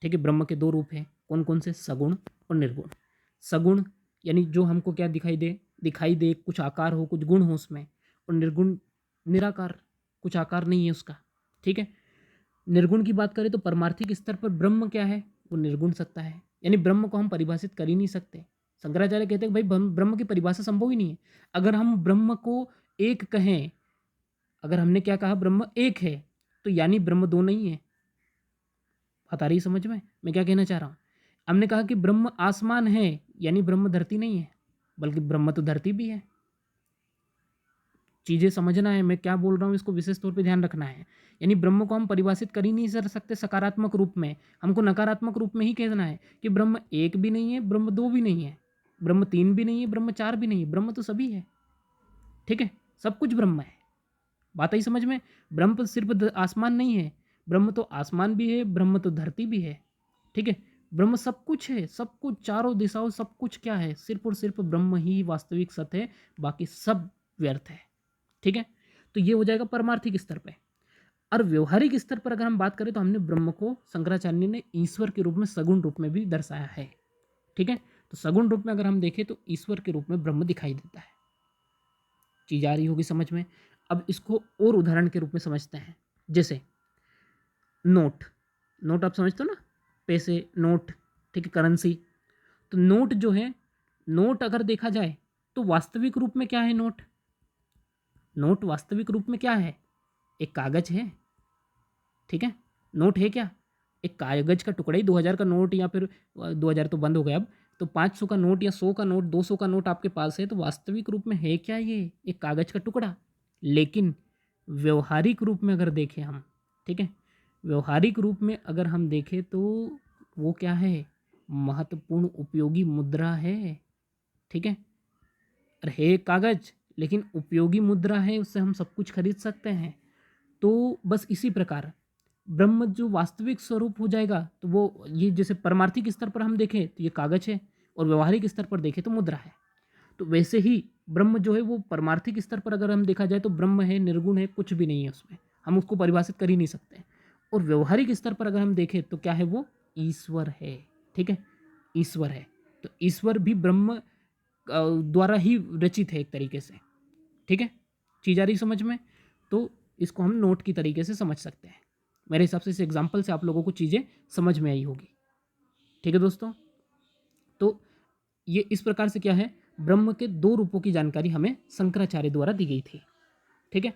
ठीक है। ब्रह्म के दो रूप हैं, कौन कौन से? सगुण और निर्गुण। सगुण यानी जो हमको क्या दिखाई दे, कुछ आकार हो, कुछ गुण हो उसमें। और निर्गुण निराकार, कुछ आकार नहीं है उसका, ठीक है। निर्गुण की बात करें तो परमार्थिक स्तर पर ब्रह्म क्या है? वो निर्गुण सत्ता है, यानी ब्रह्म को हम परिभाषित कर ही नहीं सकते। शंकराचार्य कहते हैं भाई ब्रह्म की परिभाषा संभव ही नहीं है। अगर हम ब्रह्म को एक कहें, अगर हमने क्या कहा? ब्रह्म एक है, तो यानी ब्रह्म दो नहीं है। बात आ रही समझ में मैं क्या कहना चाह रहा हूँ? हमने कहा कि ब्रह्म आसमान है, यानी ब्रह्म धरती नहीं है, बल्कि ब्रह्म तो धरती भी है। चीज़ें समझना है मैं क्या बोल रहा हूँ, इसको विशेष तौर पे ध्यान रखना है। यानी ब्रह्म को हम परिभाषित कर ही नहीं कर सकते सकारात्मक रूप में, हमको नकारात्मक रूप में ही कहना है कि ब्रह्म एक भी नहीं है, ब्रह्म दो भी नहीं है, ब्रह्म तीन भी नहीं है, ब्रह्म चार भी नहीं है, ब्रह्म तो सभी है, ठीक है। सब कुछ ब्रह्म है। बात आई समझ में? ब्रह्म सिर्फ आसमान नहीं है, ब्रह्म तो आसमान भी है, ब्रह्म तो धरती भी है, ठीक है। ब्रह्म सब कुछ है, सब कुछ, चारों दिशाओं सब कुछ क्या है, सिर्फ और सिर्फ ब्रह्म ही वास्तविक सत्य है, बाकी सब व्यर्थ है। ठीक है, तो ये हो जाएगा परमार्थिक स्तर पे। और व्यवहारिक स्तर पर अगर हम बात करें तो हमने ब्रह्म को शंकराचार्य ने ईश्वर के रूप में, सगुण रूप में भी दर्शाया है। ठीक है, तो सगुण रूप में अगर हम देखें तो ईश्वर के रूप में ब्रह्म दिखाई देता है। चीज आ रही होगी समझ में। अब इसको और उदाहरण के रूप में समझते हैं, जैसे नोट। नोट आप समझते हो ना, पैसे, नोट, ठीक है, करेंसी। तो नोट जो है, नोट अगर देखा जाए तो वास्तविक रूप में क्या है नोट? नोट वास्तविक रूप में क्या है? एक कागज है। ठीक है, नोट है क्या? एक कागज का टुकड़ा ही। 2000 का नोट, या फिर 2000 तो बंद हो गया अब, तो 500 का नोट या 100 का नोट, 200 का नोट आपके पास है, तो वास्तविक रूप में है क्या? ये एक कागज का टुकड़ा। लेकिन व्यवहारिक रूप में अगर देखें हम, ठीक है, व्यवहारिक रूप में अगर हम देखें तो वो क्या है? महत्वपूर्ण उपयोगी मुद्रा है। ठीक है, और है एक कागज, लेकिन उपयोगी मुद्रा है, उससे हम सब कुछ खरीद सकते हैं। तो बस इसी प्रकार ब्रह्म जो वास्तविक स्वरूप हो जाएगा, तो वो ये जैसे परमार्थिक स्तर पर हम देखें तो ये कागज है, और व्यवहारिक स्तर पर देखें तो मुद्रा है। तो वैसे ही ब्रह्म जो है वो परमार्थिक स्तर पर अगर हम देखा जाए तो ब्रह्म है, निर्गुण है, कुछ भी नहीं है उसमें, हम उसको परिभाषित कर ही नहीं सकते। और व्यवहारिक स्तर पर अगर हम देखें तो क्या है? वो ईश्वर है। ठीक है, ईश्वर है। तो ईश्वर भी ब्रह्म द्वारा ही रचित है एक तरीके से। ठीक है, चीज आ रही समझ में। तो इसको हम नोट की तरीके से समझ सकते हैं। मेरे हिसाब से इस एग्जाम्पल से आप लोगों को चीज़ें समझ में आई होगी। ठीक है दोस्तों, तो ये इस प्रकार से क्या है, ब्रह्म के दो रूपों की जानकारी हमें शंकराचार्य द्वारा दी गई थी। ठीक है,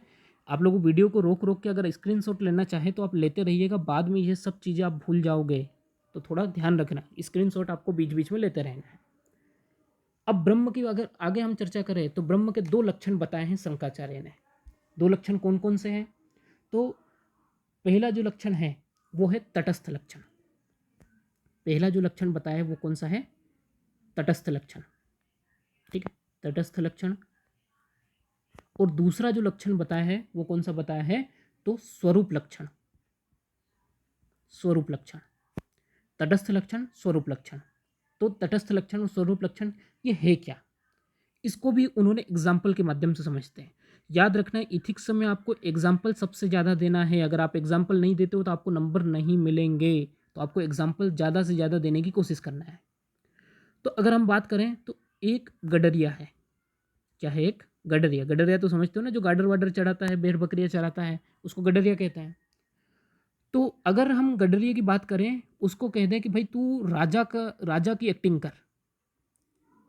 आप लोगों वीडियो को रोक रोक के अगर स्क्रीनशॉट लेना चाहें तो आप लेते रहिएगा, बाद में ये सब चीज़ें आप भूल जाओगे, तो थोड़ा ध्यान रखना, स्क्रीनशॉट आपको बीच बीच में लेते रहना है। अब ब्रह्म की अगर आगे हम चर्चा करें तो ब्रह्म के दो लक्षण बताए हैं शंकराचार्य ने। दो लक्षण कौन कौन से हैं? तो पहला जो लक्षण है वो है तटस्थ लक्षण। पहला जो लक्षण बताया है वो कौन सा है? तटस्थ लक्षण। ठीक है, तटस्थ लक्षण। और दूसरा जो लक्षण बताया है वो कौन सा बताया है? तो स्वरूप लक्षण। स्वरूप लक्षण, तटस्थ लक्षण, स्वरूप लक्षण। तो तटस्थ लक्षण और स्वरूप लक्षण ये है क्या, इसको भी उन्होंने एग्जाम्पल के माध्यम से समझते हैं। याद रखना है, इथिक्स में आपको एग्जाम्पल सबसे ज़्यादा देना है। अगर आप एग्जाम्पल नहीं देते हो तो आपको नंबर नहीं मिलेंगे, तो आपको एग्जाम्पल ज़्यादा से ज़्यादा देने की कोशिश करना है। तो अगर हम बात करें तो एक गडरिया है। क्या है? एक गडरिया। गडरिया तो समझते हो ना, जो गाडर वाडर चढ़ाता है, भेड़ बकरियाँ चराता है, उसको गडरिया कहते हैं। तो अगर हम गडरिया की बात करें, उसको कह दें कि भाई तू राजा की एक्टिंग कर।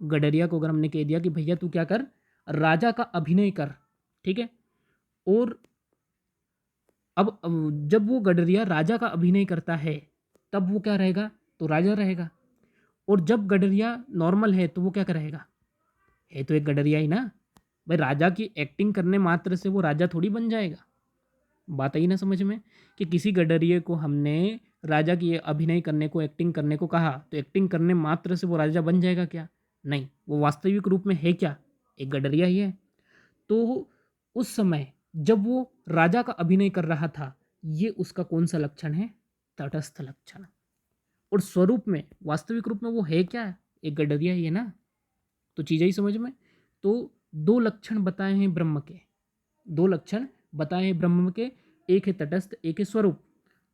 गडरिया को अगर हमने कह दिया कि भैया तू क्या कर, राजा का अभिनय कर। ठीक है, और अब जब वो गडरिया राजा का अभिनय करता है तब वो क्या रहेगा? तो राजा रहेगा। और जब गडरिया नॉर्मल है तो वो क्या रहेगा? है तो एक गडरिया ही ना। भाई राजा की एक्टिंग करने मात्र से वो राजा थोड़ी बन जाएगा। बात आई ना समझ में, कि किसी गडरिये को हमने राजा की अभिनय करने को, एक्टिंग करने को कहा, तो एक्टिंग करने मात्र से वो राजा बन जाएगा क्या? नहीं, वो वास्तविक रूप में है क्या? एक गडरिया ही है। तो उस समय जब वो राजा का अभिनय कर रहा था, ये उसका कौन सा लक्षण है? तटस्थ लक्षण। और स्वरूप में, वास्तविक रूप में वो है क्या? एक गडरिया ही है ना। तो चीज़ें ही समझ में। तो दो लक्षण बताए हैं ब्रह्म के, दो लक्षण बताए हैं ब्रह्म के, एक है तटस्थ, एक है स्वरूप।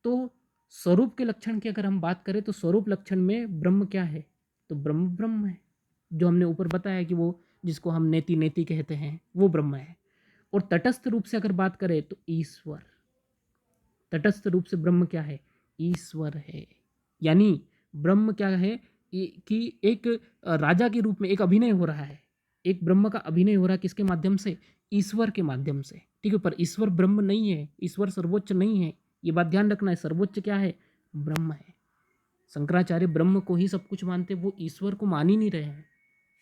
तो स्वरूप के लक्षण की अगर हम बात करें तो स्वरूप लक्षण में ब्रह्म क्या है? तो ब्रह्म ब्रह्म है, जो हमने ऊपर बताया कि वो जिसको हम नेति नेति कहते हैं वो ब्रह्म है। और तटस्थ रूप से अगर बात करें तो ईश्वर। तटस्थ रूप से ब्रह्म क्या है? ईश्वर है। यानी ब्रह्म क्या है कि एक राजा के रूप में एक अभिनय हो रहा है, एक ब्रह्म का अभिनय हो रहा है। किसके माध्यम से? ईश्वर के माध्यम से। ठीक है, पर ईश्वर ब्रह्म नहीं है, ईश्वर सर्वोच्च नहीं है, ये बात ध्यान रखना है। सर्वोच्च क्या है? ब्रह्म है। शंकराचार्य ब्रह्म को ही सब कुछ मानते, वो ईश्वर को मान ही नहीं रहे हैं।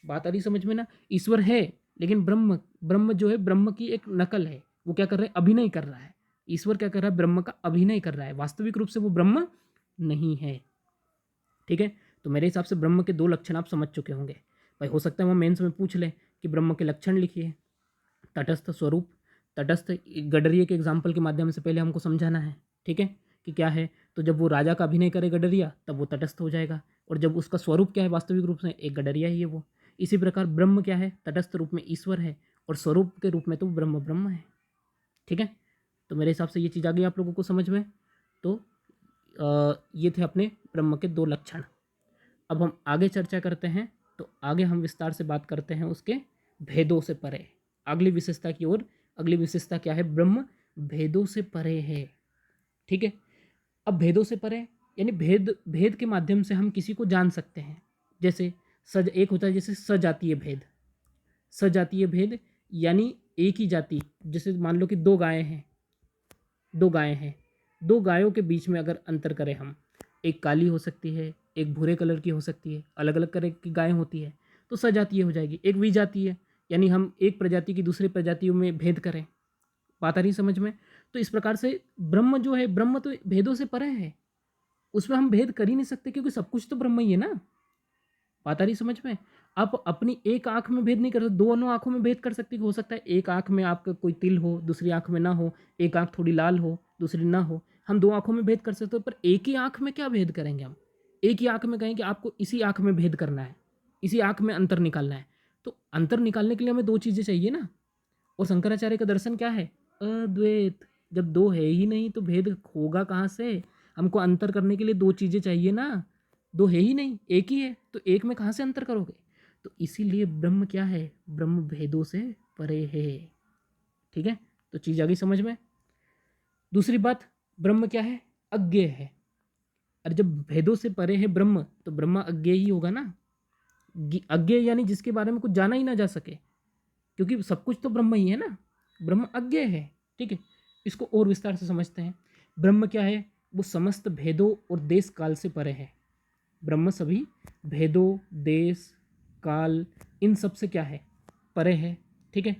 बात आ रही समझ में ना। ईश्वर है लेकिन ब्रह्म, ब्रह्म जो है ब्रह्म की एक नकल है। वो क्या कर रहे हैं? अभिनय कर रहा है। ईश्वर क्या कर रहा है? ब्रह्म का अभिनय कर रहा है, वास्तविक रूप से वो ब्रह्म नहीं है। ठीक है, तो मेरे हिसाब से ब्रह्म के दो लक्षण आप समझ चुके होंगे। भाई हो सकता है वो मेंस में पूछ ले कि ब्रह्म के लक्षण लिखिए। तटस्थ, स्वरूप। तटस्थ गडरिये के एग्जाम्पल के माध्यम से पहले हमको समझाना है। ठीक है, कि क्या है तो जब वो राजा का अभिनय करे गडरिया तब वो तटस्थ हो जाएगा, और जब उसका स्वरूप क्या है वास्तविक रूप से, एक गडरिया ही है वो। इसी प्रकार ब्रह्म क्या है, तटस्थ रूप में ईश्वर है और स्वरूप के रूप में तो ब्रह्म ब्रह्म है। ठीक है, तो मेरे हिसाब से ये चीज़ आ गई आप लोगों को समझ में। तो ये थे अपने ब्रह्म के दो लक्षण। अब हम आगे चर्चा करते हैं, तो आगे हम विस्तार से बात करते हैं उसके भेदों से परे, अगली विशेषता की ओर। अगली विशेषता क्या है, ब्रह्म भेदों से परे है। ठीक है, अब भेदों से परे यानी भेद, भेद के माध्यम से हम किसी को जान सकते हैं। जैसे एक होता है जैसे सजातीय भेद। सजातीय भेद यानी एक ही जाति, जैसे मान लो कि दो गायें हैं, दो गायों के बीच में अगर अंतर करें हम, एक काली हो सकती है, एक भूरे कलर की हो सकती है, अलग अलग तरह की गायें होती है, तो सजातीय हो जाएगी। एक विजातीय यानी हम एक प्रजाति की दूसरी प्रजातियों में भेद करें। बात आ रही समझ में। तो इस प्रकार से ब्रह्म जो है, ब्रह्म तो भेदों से परे है, उसमें हम भेद कर ही नहीं सकते क्योंकि सब कुछ तो ब्रह्म ही है ना। बात आ रही समझ में। आप अपनी एक आंख में भेद नहीं कर सकते, दोनों आंखों में भेद कर सकते। हो सकता है एक आंख में आपका कोई तिल हो, दूसरी आंख में ना हो, एक आंख थोड़ी लाल हो, दूसरी ना हो, हम दो आंखों में भेद कर सकते हो, पर एक ही आंख में क्या भेद करेंगे हम। एक ही आंख में कहें कि आपको इसी आंख में भेद करना है, इसी आंख में अंतर निकालना है, तो अंतर निकालने के लिए हमें दो चीज़ें चाहिए ना। और शंकराचार्य का दर्शन क्या है, अद्वैत। जब दो है ही नहीं तो भेद होगा कहाँ से। हमको अंतर करने के लिए दो चीज़ें चाहिए ना, दो है ही नहीं, एक ही है, तो एक में कहाँ से अंतर करोगे। तो इसीलिए ब्रह्म क्या है, ब्रह्म भेदों से परे है। ठीक है, तो चीज़ आ गई समझ में। दूसरी बात, ब्रह्म क्या है, अज्ञेय है। अरे जब भेदों से परे है ब्रह्म, तो ब्रह्म अज्ञेय ही होगा ना। अज्ञेय यानी जिसके बारे में कुछ जाना ही ना जा सके, क्योंकि सब कुछ तो ब्रह्म ही है ना। ब्रह्म अज्ञेय है। ठीक है, इसको और विस्तार से समझते हैं। ब्रह्म क्या है, वो समस्त भेदों और देश काल से परे है। ब्रह्म सभी भेदों, देश, काल, इन सब से क्या है, परे है। ठीक है,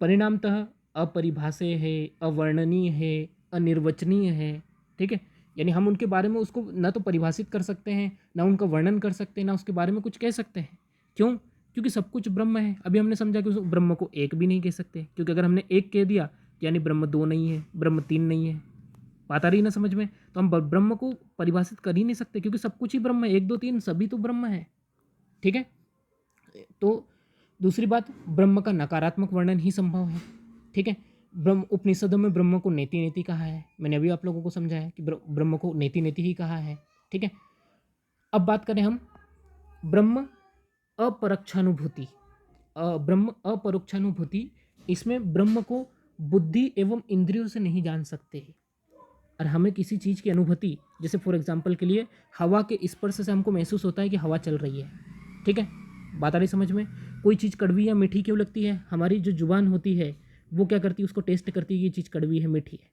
परिणामतः अपरिभाषेय है, अवर्णनीय है, अनिर्वचनीय है। ठीक है, यानी हम उनके बारे में उसको ना तो परिभाषित कर सकते हैं, ना उनका वर्णन कर सकते हैं, ना उसके बारे में कुछ कह सकते हैं। क्यों, क्योंकि सब कुछ ब्रह्म है। अभी हमने समझा कि उस ब्रह्म को एक भी नहीं कह सकते, क्योंकि अगर हमने एक कह दिया यानी ब्रह्म दो नहीं है, ब्रह्म तीन नहीं है। बात आ रही ना समझ में। तो हम ब्रह्म को परिभाषित कर ही नहीं सकते, क्योंकि सब कुछ ही ब्रह्म है, एक दो तीन सभी तो ब्रह्म है। ठीक है, तो दूसरी बात, ब्रह्म का नकारात्मक वर्णन ही संभव है। ठीक है, ब्रह्म उपनिषदों में ब्रह्म को नेति नेति कहा है। मैंने अभी आप लोगों को समझाया है कि ब्रह्म को नेति नेति ही कहा है। ठीक है, अब बात करें हम ब्रह्म अपरोक्षानुभूति। ब्रह्म अपरोक्षानुभूति, इसमें ब्रह्म को बुद्धि एवं इंद्रियों से नहीं जान सकते। और हमें किसी चीज़ की अनुभूति, जैसे फॉर एग्जांपल के लिए हवा के स्पर्श से हमको महसूस होता है कि हवा चल रही है। ठीक है, बात आ रही समझ में। कोई चीज़ कड़वी या मीठी क्यों लगती है, हमारी जो जुबान होती है वो क्या करती है, उसको टेस्ट करती है, ये चीज़ कड़वी है मीठी है।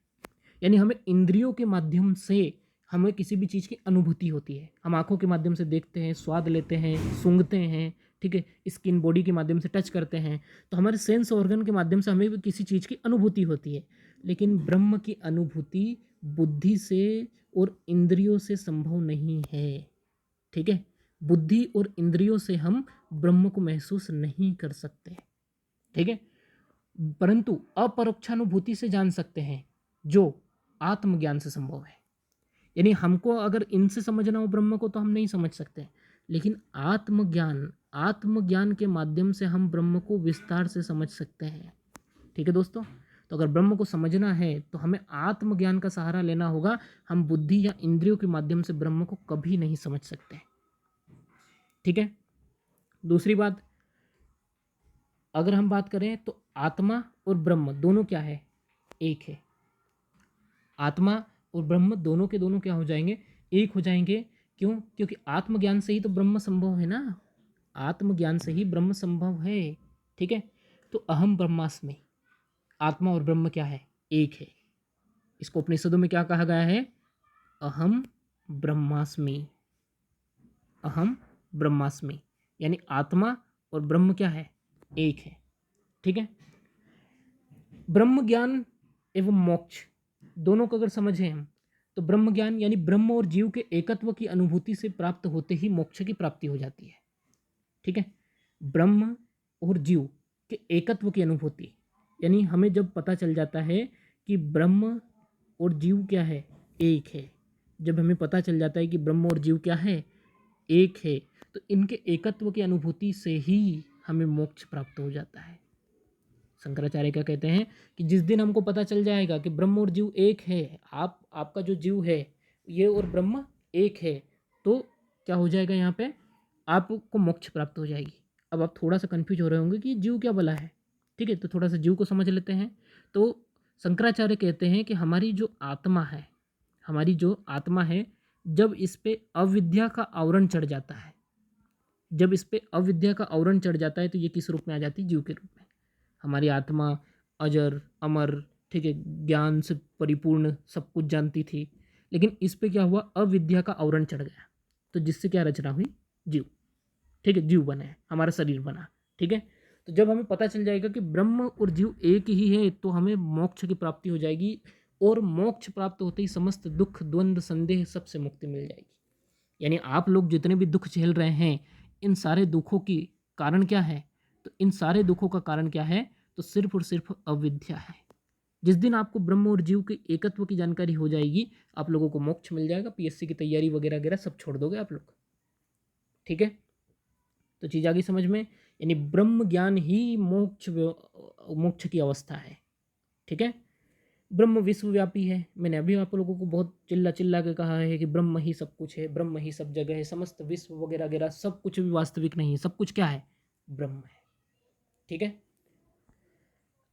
यानी हमें इंद्रियों के माध्यम से हमें किसी भी चीज़ की अनुभूति होती है। हम आंखों के माध्यम से देखते हैं, स्वाद लेते हैं, सूंघते हैं। ठीक है, स्किन बॉडी के माध्यम से टच करते हैं, तो हमारे सेंस ऑर्गन के माध्यम से हमें भी किसी चीज़ की अनुभूति होती है। लेकिन ब्रह्म की अनुभूति बुद्धि से और इंद्रियों से संभव नहीं है। ठीक है, बुद्धि और इंद्रियों से हम ब्रह्म को महसूस नहीं कर सकते। ठीक है, परंतु अपरोक्षानुभूति से जान सकते हैं, जो आत्मज्ञान से संभव है। यानी हमको अगर इनसे समझना हो ब्रह्म को तो हम नहीं समझ सकते, लेकिन आत्मज्ञान के माध्यम से हम ब्रह्म को विस्तार से समझ सकते हैं। ठीक है दोस्तों, तो अगर ब्रह्म को समझना है तो हमें आत्मज्ञान का सहारा लेना होगा। हम बुद्धि या इंद्रियों के माध्यम से ब्रह्म को कभी नहीं समझ सकते। ठीक है, दूसरी बात, अगर हम बात करें तो आत्मा और ब्रह्म दोनों क्या है, एक है। आत्मा और ब्रह्म दोनों के दोनों क्या हो जाएंगे, एक हो जाएंगे। क्यों, क्योंकि आत्मज्ञान से ही तो ब्रह्म संभव है ना। आत्मज्ञान से ही ब्रह्म संभव है। ठीक है, तो अहम ब्रह्मास्मि, आत्मा और ब्रह्म क्या है, एक है। इसको उपनिषदों में क्या कहा गया है, अहम ब्रह्मास्मि। अहम ब्रह्मास्मि यानी आत्मा और ब्रह्म क्या है, एक है। ठीक है, ब्रह्म ज्ञान एवं मोक्ष दोनों को अगर समझें हम, तो ब्रह्म ज्ञान यानी ब्रह्म और जीव के एकत्व की अनुभूति से प्राप्त होते ही मोक्ष की प्राप्ति हो जाती है। ठीक है, ब्रह्म और जीव के एकत्व की अनुभूति, यानी हमें जब पता चल जाता है कि ब्रह्म और जीव क्या है, एक है, जब हमें पता चल जाता है कि ब्रह्म और जीव क्या है, एक है, तो इनके एकत्व की अनुभूति से ही हमें मोक्ष प्राप्त हो जाता है। शंकराचार्य क्या कहते हैं कि जिस दिन हमको पता चल जाएगा कि ब्रह्म और जीव एक है, आपका जो जीव है ये और ब्रह्म एक है, तो क्या हो जाएगा, यहाँ पे आपको मोक्ष प्राप्त हो जाएगी। अब आप थोड़ा सा कंफ्यूज हो रहे होंगे कि जीव क्या भला है। ठीक है, तो थोड़ा सा जीव को समझ लेते हैं। तो शंकराचार्य कहते हैं कि हमारी जो आत्मा है, जब इस पे अविद्या का आवरण चढ़ जाता है, जब इस पे अविद्या का आवरण चढ़ जाता है, तो ये किस रूप में आ जाती है, जीव के रूप में। हमारी आत्मा अजर अमर, ठीक है, ज्ञान से परिपूर्ण, सब कुछ जानती थी, लेकिन इस पे क्या हुआ, अविद्या का आवरण चढ़ गया, तो जिससे क्या रचना हुई, जीव। ठीक है, जीव बने, हमारा शरीर बना। ठीक है, तो जब हमें पता चल जाएगा कि ब्रह्म और जीव एक ही है, तो हमें मोक्ष की प्राप्ति हो जाएगी, और मोक्ष प्राप्त होते ही समस्त दुख, द्वंद्व, संदेह, सबसे मुक्ति मिल जाएगी। यानी आप लोग जितने भी दुख झेल रहे हैं, इन सारे दुखों की कारण क्या है, तो इन सारे दुखों का कारण क्या है, तो सिर्फ और सिर्फ अविद्या है। जिस दिन आपको ब्रह्म और जीव के एकत्व की जानकारी हो जाएगी, आप लोगों को मोक्ष मिल जाएगा, पीएससी की तैयारी वगैरह वगैरह सब छोड़ दोगे आप लोग। ठीक है, तो चीज़ आ गई समझ में। यानी ब्रह्म ज्ञान ही मोक्ष की अवस्था है। ठीक है, ब्रह्म विश्वव्यापी है। मैंने अभी आप लोगों को बहुत चिल्ला चिल्ला के कहा है कि ब्रह्म ही सब कुछ है, ब्रह्म ही सब जगह है, समस्त विश्व वगैरह वगैरह सब कुछ भी वास्तविक नहीं है, सब कुछ क्या है, ब्रह्म है। ठीक है,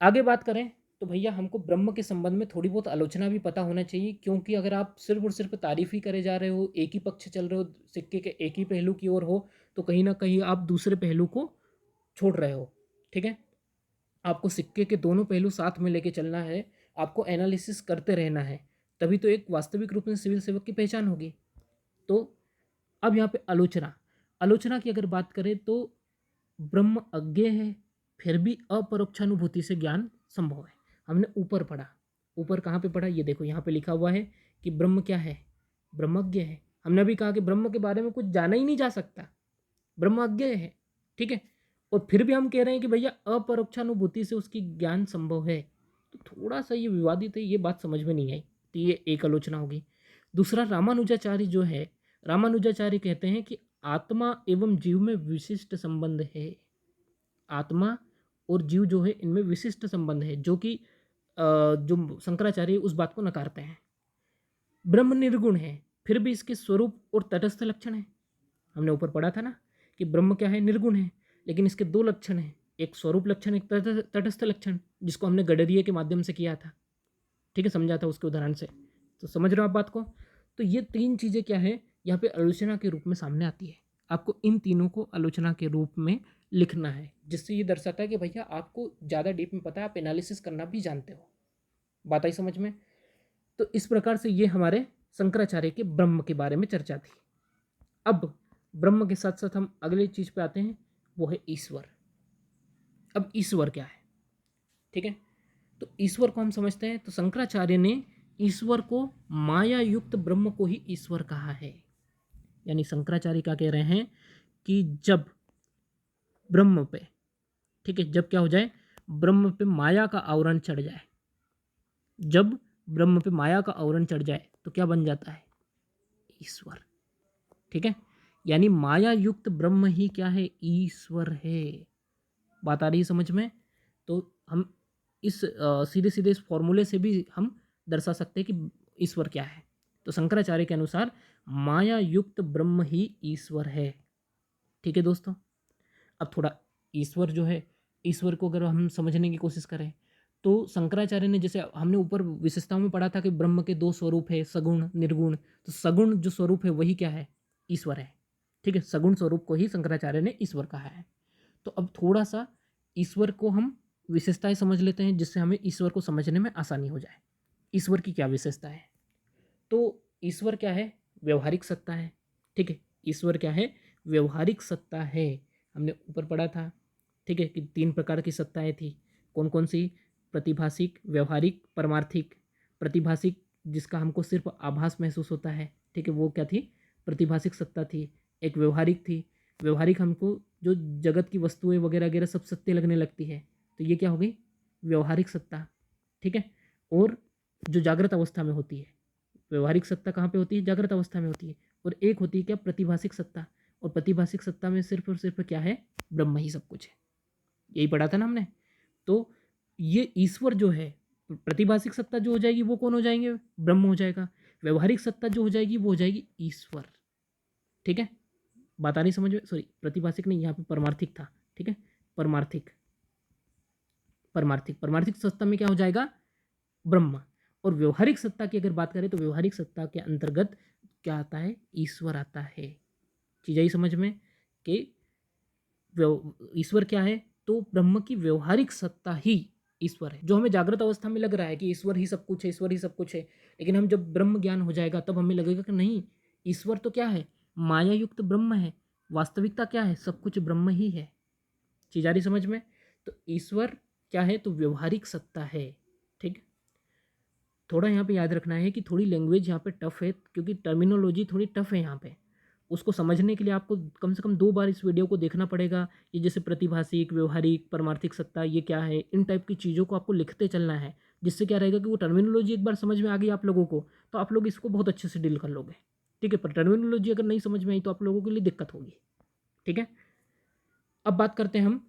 आगे बात करें तो भैया हमको ब्रह्म के संबंध में थोड़ी बहुत आलोचना भी पता होना चाहिए, क्योंकि अगर आप सिर्फ और सिर्फ तारीफ ही करे जा रहे हो, एक ही पक्ष चल रहे हो, सिक्के के एक ही पहलू की ओर हो, तो कहीं ना कहीं आप दूसरे पहलू को छोड़ रहे हो। ठीक है, आपको सिक्के के दोनों पहलू साथ में लेके चलना है, आपको एनालिसिस करते रहना है, तभी तो एक वास्तविक रूप में सिविल सेवक की पहचान होगी। तो अब यहाँ पे आलोचना आलोचना की अगर बात करें तो ब्रह्म अज्ञेय है, फिर भी अपरोक्षानुभूति से ज्ञान संभव है। हमने ऊपर पढ़ा, ऊपर कहाँ पे पढ़ा, ये देखो यहाँ पे लिखा हुआ है कि ब्रह्म क्या है, ब्रह्मज्ञ है। हमने अभी कहा कि ब्रह्म के बारे में कुछ जाना ही नहीं जा सकता, ब्रह्म अज्ञेय है। ठीक है, और फिर भी हम कह रहे हैं कि भैया अपरोक्षानुभूति से उसकी ज्ञान संभव है, तो थोड़ा सा ये विवादित है, ये बात समझ में नहीं आई, तो ये एक आलोचना होगी। दूसरा, रामानुजाचार्य जो है, रामानुजाचार्य कहते हैं कि आत्मा एवं जीव में विशिष्ट संबंध है। आत्मा और जीव जो है इनमें विशिष्ट संबंध है, जो कि जो शंकराचार्य उस बात को नकारते हैं। ब्रह्म निर्गुण है, फिर भी इसके स्वरूप और तटस्थ लक्षण है। हमने ऊपर पढ़ा था ना कि ब्रह्म क्या है, निर्गुण है, लेकिन इसके दो लक्षण हैं, एक स्वरूप लक्षण, एक तटस्थ लक्षण, जिसको हमने गडरिये के माध्यम से किया था। ठीक है, समझा था उसके उदाहरण से, तो समझ रहे हो आप बात को। तो ये तीन चीज़ें क्या है, यहाँ पे आलोचना के रूप में सामने आती है। आपको इन तीनों को आलोचना के रूप में लिखना है, जिससे ये दर्शाता है कि भैया आपको ज़्यादा डीप में पता है, आप एनालिसिस करना भी जानते हो। बात आई समझ में। तो इस प्रकार से ये हमारे शंकराचार्य के ब्रह्म के बारे में चर्चा थी। अब ब्रह्म के साथ साथ हम अगली चीज पे आते हैं, वो है ईश्वर। अब ईश्वर क्या है, ठीक है, तो ईश्वर को हम समझते हैं, तो शंकराचार्य ने ईश्वर को माया युक्त ब्रह्म को ही ईश्वर कहा है। यानी शंकराचार्य क्या कह रहे हैं कि जब ब्रह्म पे, ठीक है, जब क्या हो जाए, ब्रह्म पे माया का आवरण चढ़ जाए, जब ब्रह्म पे माया का आवरण चढ़ जाए तो क्या बन जाता है, ईश्वर। ठीक है, यानी माया युक्त ब्रह्म ही क्या है, ईश्वर है। बात आ रही है समझ में। तो हम इस सीधे सीधे इस फॉर्मूले से भी हम दर्शा सकते हैं कि ईश्वर क्या है। तो शंकराचार्य के अनुसार माया युक्त ब्रह्म ही ईश्वर है। ठीक है दोस्तों, अब थोड़ा ईश्वर जो है, ईश्वर को अगर हम समझने की कोशिश करें तो शंकराचार्य ने, जैसे हमने ऊपर विशेषताओं में पढ़ा था कि ब्रह्म के दो स्वरूप है, सगुण निर्गुण, तो सगुण जो स्वरूप है वही क्या है, ईश्वर है। ठीक है, सगुण स्वरूप को ही शंकराचार्य ने ईश्वर कहा है। तो अब थोड़ा सा ईश्वर को हम विशेषताएं समझ लेते हैं, जिससे हमें ईश्वर को समझने में आसानी हो जाए। ईश्वर की क्या विशेषता है, तो ईश्वर क्या है, व्यवहारिक सत्ता है। ठीक है, ईश्वर क्या है, व्यवहारिक सत्ता है। हमने ऊपर पढ़ा था, ठीक है, कि तीन प्रकार की सत्ताएं थी, कौन कौन सी, प्रतिभासिक, व्यवहारिक, परमार्थिक। प्रतिभासिक जिसका हमको सिर्फ आभास महसूस होता है, ठीक है, वो क्या थी, प्रतिभासिक सत्ता थी। एक व्यवहारिक थी, व्यवहारिक हमको जो जगत की वस्तुएं वगैरह वगैरह सब सत्य लगने लगती है, तो ये क्या हो गई, व्यवहारिक सत्ता। ठीक है, और जो जागृत अवस्था में होती है व्यवहारिक सत्ता कहाँ पे होती है? जागृत अवस्था में होती है। और एक होती है क्या? प्रतिभासिक सत्ता। और प्रतिभासिक सत्ता में सिर्फ और सिर्फ क्या है? ब्रह्म ही सब कुछ है। यही पढ़ा था ना हमने। तो ये ईश्वर जो है, प्रतिभासिक सत्ता जो हो जाएगी वो कौन हो जाएंगे? ब्रह्म हो जाएगा। व्यवहारिक सत्ता जो हो जाएगी वो हो जाएगी ईश्वर। ठीक है, बात आ रही समझ में? सॉरी, प्रतिभासिक नहीं, यहाँ पे परमार्थिक था। ठीक है, परमार्थिक परमार्थिक परमार्थिक सत्ता में क्या हो जाएगा? ब्रह्म। और व्यवहारिक सत्ता की अगर बात करें तो व्यवहारिक सत्ता के अंतर्गत क्या आता है? ईश्वर आता है। चीज आई समझ में कि ईश्वर क्या है? तो ब्रह्म की व्यवहारिक सत्ता ही ईश्वर है। जो हमें जागृत अवस्था में लग रहा है कि ईश्वर ही सब कुछ है, ईश्वर ही सब कुछ है, लेकिन हम जब ब्रह्म ज्ञान हो जाएगा तब हमें लगेगा कि नहीं, ईश्वर तो क्या है? माया युक्त ब्रह्म है। वास्तविकता क्या है? सब कुछ ब्रह्म ही है। चीज आ रही समझ में? तो ईश्वर क्या है? तो व्यवहारिक सत्ता है। ठीक, थोड़ा यहाँ पे याद रखना है कि थोड़ी लैंग्वेज यहाँ पे टफ है, क्योंकि टर्मिनोलॉजी थोड़ी टफ है यहाँ पे। उसको समझने के लिए आपको कम से कम 2 बार इस वीडियो को देखना पड़ेगा। ये जैसे प्रतिभाषिक, व्यवहारिक, परमार्थिक सत्ता ये क्या है, इन टाइप की चीज़ों को आपको लिखते चलना है, जिससे क्या रहेगा कि वो टर्मिनोलॉजी एक बार समझ में आ गई आप लोगों को तो आप लोग इसको बहुत अच्छे से डील कर लोगे। ठीक है, पर टर्मिनोलॉजी अगर नहीं समझ में आई तो आप लोगों के लिए दिक्कत होगी। ठीक है, अब बात करते हैं हम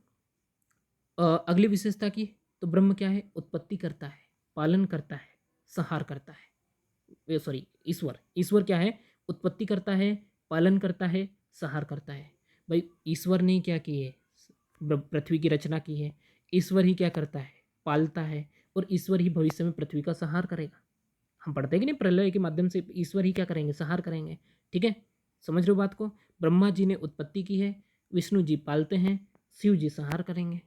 अगली विशेषता की। तो ब्रह्म क्या है? उत्पत्ति करता है, पालन करता है, संहार करता है। सॉरी, ईश्वर ईश्वर क्या है? उत्पत्ति करता है, पालन करता है, संहार करता है। भाई ईश्वर ने क्या की है? पृथ्वी की रचना की है। ईश्वर ही क्या करता है? पालता है। और ईश्वर ही भविष्य में पृथ्वी का संहार करेगा। हम पढ़ते हैं कि नहीं, प्रलय के माध्यम से ईश्वर ही क्या करेंगे? संहार करेंगे। ठीक है, समझ रहे हो बात को? ब्रह्मा जी ने उत्पत्ति की है, विष्णु जी पालते हैं, शिव जी संहार करेंगे।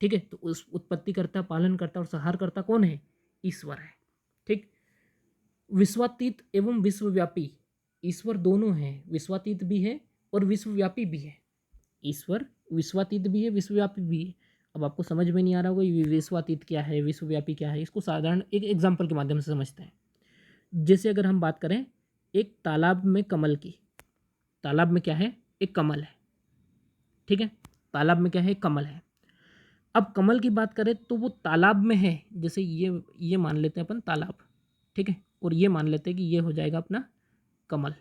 ठीक है, तो उस उत्पत्ति करता, पालन करता और संहार करता कौन है? ईश्वर है। ठीक, विश्वातीत एवं विश्वव्यापी, ईश्वर दोनों हैं, विश्वातीत भी है और विश्वव्यापी भी है। ईश्वर विश्वातीत भी है, विश्वव्यापी भी है। अब आपको समझ में नहीं आ रहा होगा ये विश्वातीत क्या है, विश्वव्यापी क्या है, इसको साधारण एक एग्जाम्पल के माध्यम से समझते हैं। जैसे अगर हम बात करें एक तालाब में कमल की, तालाब में क्या है? एक कमल है। ठीक है, तालाब में क्या है? कमल है। अब कमल की बात करें तो वो तालाब में है, जैसे ये मान लेते हैं अपन तालाब। ठीक है, और ये मान लेते हैं कि ये हो जाएगा अपना कमल।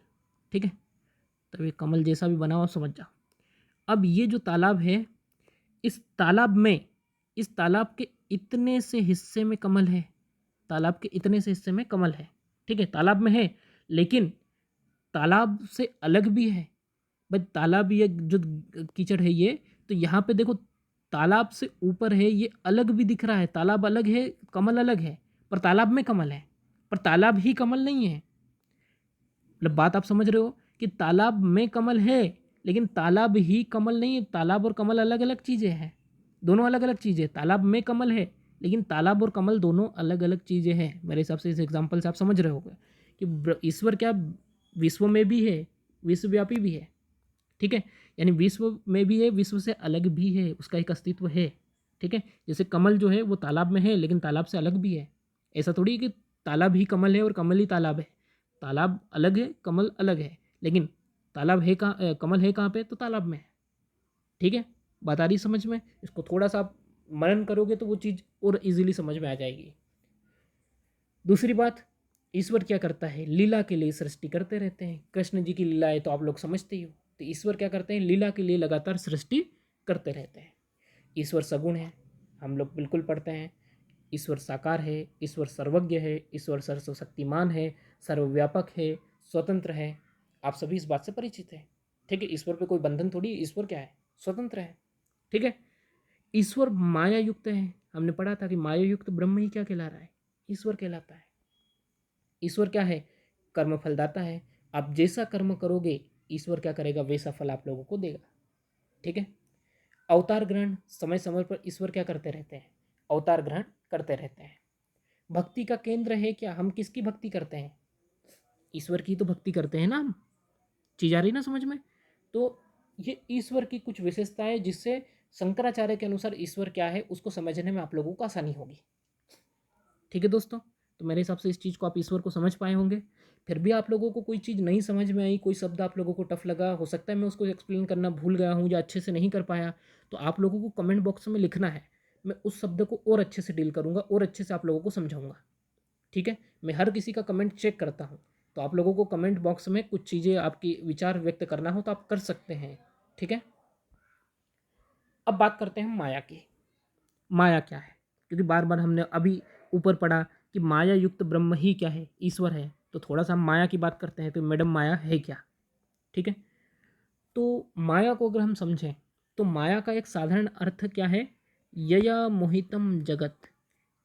ठीक है, तो ये कमल जैसा भी बना हुआ समझ जाओ। अब ये जो तालाब है, इस तालाब में, इस तालाब के इतने से हिस्से में कमल है, तालाब के इतने से हिस्से में कमल है। ठीक है, तालाब में है, लेकिन तालाब से अलग भी है। भाई तालाब, ये जो कीचड़ है ये, तो यहाँ पे देखो तालाब से ऊपर है, ये अलग भी दिख रहा है, तालाब अलग है, कमल अलग है, पर तालाब में कमल है, पर तालाब ही कमल नहीं है। मतलब बात आप समझ रहे हो कि तालाब में कमल है, लेकिन तालाब ही कमल नहीं है। तालाब और कमल अलग अलग चीज़ें हैं, दोनों अलग अलग चीज़ें। तालाब में कमल है, लेकिन तालाब और कमल दोनों अलग अलग चीज़ें हैं। मेरे हिसाब से इस एग्जाम्पल से आप समझ रहे होगे कि ईश्वर क्या विश्व में भी है, विश्वव्यापी भी है। ठीक है, यानी विश्व में भी है, विश्व से अलग भी है, उसका एक अस्तित्व है। ठीक है, जैसे कमल जो है वो तालाब में है, लेकिन तालाब से अलग भी है। ऐसा थोड़ी है कि तालाब ही कमल है और कमल ही तालाब है। तालाब अलग है, कमल अलग है, लेकिन तालाब है कहाँ, कमल है कहाँ पे? तो तालाब में है। ठीक है, बात आ रही समझ में? इसको थोड़ा सा आप मनन करोगे तो वो चीज़ और इजीली समझ में आ जाएगी। दूसरी बात, ईश्वर क्या करता है? लीला के लिए सृष्टि करते रहते हैं। कृष्ण जी की लीला है तो आप लोग समझते ही हो। तो ईश्वर क्या करते हैं? लीला के लिए लगातार सृष्टि करते रहते हैं। ईश्वर सगुण है, हम लोग बिल्कुल पढ़ते हैं। ईश्वर साकार है, ईश्वर सर्वज्ञ है, ईश्वर सर्वशक्तिमान है, सर्वव्यापक है, स्वतंत्र है। आप सभी इस बात से परिचित हैं। ठीक है, ईश्वर पे कोई बंधन थोड़ी, ईश्वर क्या है? स्वतंत्र है। ठीक है, ईश्वर माया युक्त है। हमने पढ़ा था कि माया युक्त ब्रह्म ही क्या कहला रहा है? ईश्वर कहलाता है। ईश्वर क्या है? कर्म फलदाता है। आप जैसा कर्म करोगे ईश्वर क्या करेगा? वैसा फल आप लोगों को देगा। ठीक है, अवतार ग्रहण, समय समय पर ईश्वर क्या करते रहते हैं? अवतार ग्रहण करते रहते हैं। भक्ति का केंद्र है क्या? हम किसकी भक्ति करते हैं? ईश्वर की तो भक्ति करते हैं ना हम। चीज आ रही ना समझ में? तो ये ईश्वर की कुछ विशेषताएं जिससे शंकराचार्य के अनुसार ईश्वर क्या है उसको समझने में आप लोगों को आसानी होगी। ठीक है दोस्तों, तो मेरे हिसाब से इस चीज़ को आप ईश्वर को समझ पाए होंगे। फिर भी आप लोगों को कोई चीज़ नहीं समझ में आई, कोई शब्द आप लोगों को टफ लगा, हो सकता है मैं उसको एक्सप्लेन करना भूल गया हूँ या अच्छे से नहीं कर पाया, तो आप लोगों को कमेंट बॉक्स में लिखना है। मैं उस शब्द को और अच्छे से डील करूँगा और अच्छे से आप लोगों को समझाऊंगा। ठीक है, मैं हर किसी का कमेंट चेक करता हूँ। तो आप लोगों को कमेंट बॉक्स में कुछ चीज़ें आपकी विचार व्यक्त करना हो तो आप कर सकते हैं, ठीक है। अब बात करते हैं माया की। माया क्या है, क्योंकि बार बार हमने अभी ऊपर पढ़ा कि माया युक्त ब्रह्म ही क्या है, ईश्वर है। तो थोड़ा सा हम माया की बात करते हैं, तो मैडम माया है क्या, ठीक है। तो माया को अगर हम समझें तो माया का एक साधारण अर्थ क्या है, यया मोहितम जगत,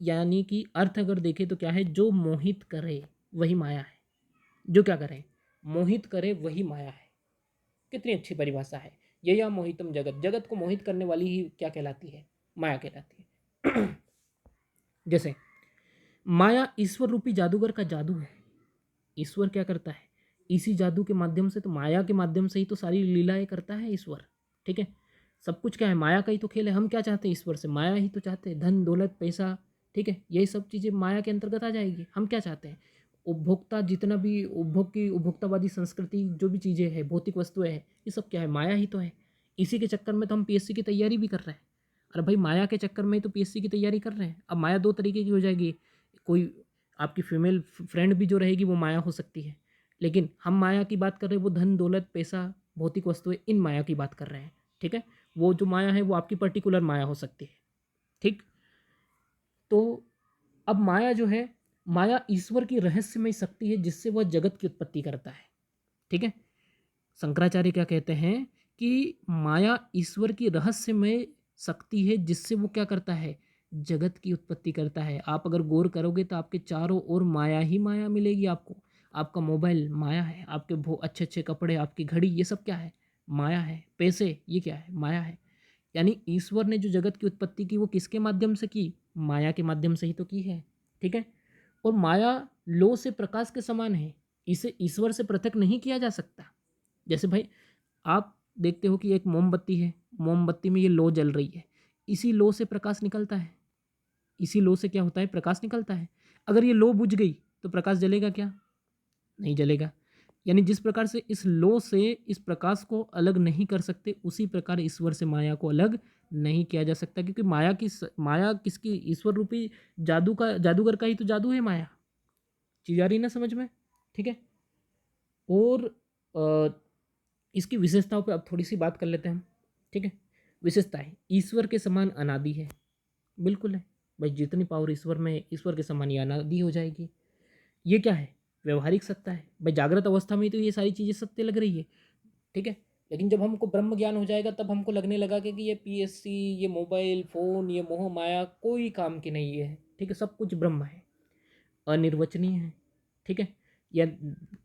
यानी कि अर्थ अगर देखें तो क्या है, जो मोहित करे वही माया है। जो क्या करे, मोहित करे वही माया है। कितनी अच्छी परिभाषा है, यया मोहितम जगत, जगत को मोहित करने वाली ही क्या कहलाती है, माया कहलाती है। जैसे माया ईश्वर रूपी जादूगर का जादू है। ईश्वर क्या करता है, इसी जादू के माध्यम से, तो माया के माध्यम से ही तो सारी लीलाएं करता है ईश्वर, ठीक है। सब कुछ क्या है, माया का ही तो खेल है। हम क्या चाहते हैं ईश्वर से, माया ही तो चाहते हैं, धन दौलत पैसा, ठीक है। यही सब चीज़ें माया के अंतर्गत आ जाएगी। हम क्या चाहते हैं, उपभोक्ता, जितना भी उपभोग की उपभोक्तावादी संस्कृति, जो भी चीज़ें हैं, भौतिक वस्तुएं हैं, ये सब क्या है, माया ही तो है। इसी के चक्कर में तो हम पीएससी की तैयारी भी कर रहे हैं। अरे भाई, माया के चक्कर में तो पीएससी की तैयारी कर रहे हैं। अब माया दो तरीके की हो जाएगी, कोई आपकी फीमेल फ्रेंड भी जो रहेगी वो माया हो सकती है, लेकिन हम माया की बात कर रहे हैं वो धन दौलत पैसा भौतिक वस्तुएं, इन माया की बात कर रहे हैं, ठीक है। वो जो माया है वो आपकी पर्टिकुलर माया हो सकती है, ठीक। तो अब माया जो है, माया ईश्वर की रहस्यमय शक्ति है जिससे वह जगत की उत्पत्ति करता है, ठीक है। शंकराचार्य क्या कहते हैं कि माया ईश्वर की रहस्यमय शक्ति है जिससे वो क्या करता है, जगत की उत्पत्ति करता है। आप अगर गौर करोगे तो आपके चारों ओर माया ही माया मिलेगी आपको। आपका मोबाइल माया है, आपके अच्छे अच्छे कपड़े, आपकी घड़ी, ये सब क्या है, माया है। पैसे, ये क्या है, माया है। यानी ईश्वर ने जो जगत की उत्पत्ति की वो किसके माध्यम से की, माया के माध्यम से ही तो की है, ठीक है। और माया लो से प्रकाश के समान है, इसे ईश्वर से पृथक नहीं किया जा सकता। जैसे भाई आप देखते हो कि एक मोमबत्ती है, मोमबत्ती में ये लो जल रही है, इसी लो से प्रकाश निकलता है। इसी लो से क्या होता है, प्रकाश निकलता है। अगर ये लो बुझ गई तो प्रकाश जलेगा क्या, नहीं जलेगा। यानी जिस प्रकार से इस लो से इस प्रकाश को अलग नहीं कर सकते, उसी प्रकार ईश्वर से माया को अलग नहीं किया जा सकता, क्योंकि माया किसकी, ईश्वर रूपी जादूगर का ही तो जादू है माया। चीज आ रही ना समझ में, ठीक है। और इसकी विशेषताओं पे अब थोड़ी सी बात कर लेते हैं हम, ठीक है। विशेषता है, ईश्वर के समान अनादि है, बिल्कुल है भाई। जितनी पावर ईश्वर में है, ईश्वर के समान ये अनादि हो जाएगी। ये क्या है, व्यवहारिक सत्ता है भाई। जागृत अवस्था में तो ये सारी चीज़ें सत्य लग रही है, ठीक है। लेकिन जब हमको ब्रह्म ज्ञान हो जाएगा तब हमको लगने लगा कि ये पीएससी, ये मोबाइल फ़ोन, ये मोह माया कोई काम की नहीं है, ठीक है। सब कुछ ब्रह्म है, अनिर्वचनीय है, ठीक है। या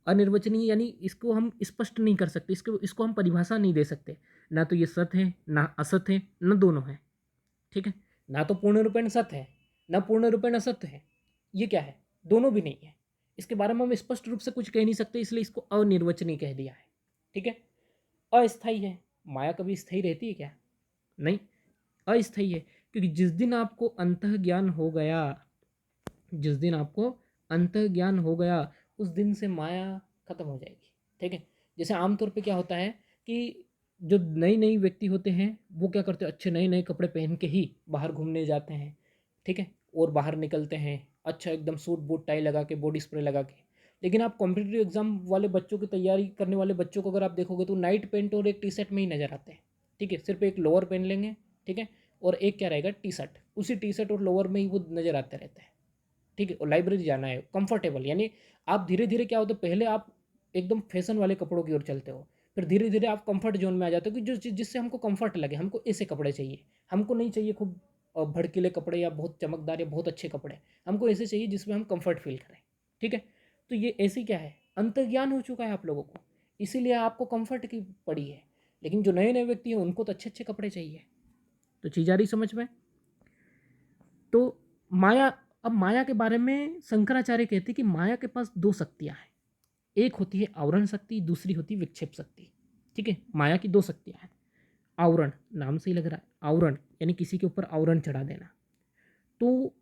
अनिर्वचनीय यानी इसको हम स्पष्ट नहीं कर सकते, इसको हम परिभाषा नहीं दे सकते। ना तो ये सत्य है ना असत है, न दोनों है, ठीक है। ना तो पूर्ण रूपेण सत्य है, ना पूर्ण रूपेण असत्य है। ये क्या है, दोनों भी नहीं है। इसके बारे में हम स्पष्ट रूप से कुछ कह नहीं सकते, इसलिए इसको अनिर्वचनीय कह दिया है, ठीक है। अस्थाई है, माया कभी स्थायी रहती है क्या, नहीं, अस्थाई है। क्योंकि जिस दिन आपको अंतः ज्ञान हो गया, जिस दिन आपको अंतः ज्ञान हो गया, उस दिन से माया खत्म हो जाएगी, ठीक है। जैसे आमतौर पे क्या होता है कि जो नई नई व्यक्ति होते हैं वो क्या करते हैं, अच्छे नए नए कपड़े पहन के ही बाहर घूमने जाते हैं, ठीक है। और बाहर निकलते हैं अच्छा एकदम सूट बूट टाई लगा के, बॉडी स्प्रे लगा के। लेकिन आप कॉम्पिटिटिव एग्जाम वाले बच्चों की तैयारी करने वाले बच्चों को अगर आप देखोगे तो नाइट पेंट और एक टी शर्ट में ही नजर आते हैं, ठीक है। सिर्फ एक लोअर पहन लेंगे, ठीक है, और एक क्या रहेगा, टी शर्ट, उसी टी शर्ट और लोअर में ही वो नजर आते रहते हैं, ठीक है। और लाइब्रेरी जाना है कंफर्टेबल, यानी आप धीरे धीरे क्या होता है, पहले आप एकदम फैशन वाले कपड़ों की ओर चलते हो, फिर धीरे धीरे आप कंफर्ट जोन में आ जाते हो कि जो जिससे हमको कंफर्ट लगे, हमको ऐसे कपड़े चाहिए। हमको नहीं चाहिए खूब भड़कीले कपड़े या बहुत चमकदार या बहुत अच्छे कपड़े, हमको ऐसे चाहिए जिसमें हम कंफर्ट फील करें, ठीक है। तो ये ऐसी क्या है, अंतर्ज्ञान हो चुका है आप लोगों को, इसीलिए आपको कंफर्ट की पड़ी है। लेकिन जो नए नए व्यक्ति हैं उनको तो अच्छे अच्छे कपड़े चाहिए। तो चीज़ आ रही समझ में। तो माया, अब माया के बारे में शंकराचार्य कहते हैं कि माया के पास दो शक्तियां हैं, एक होती है आवरण शक्ति, दूसरी होती है विक्षेप शक्ति, ठीक है। माया की दो शक्तियां हैं। आवरण, नाम से ही लग रहा है, आवरण यानी किसी के ऊपर आवरण चढ़ा देना। तो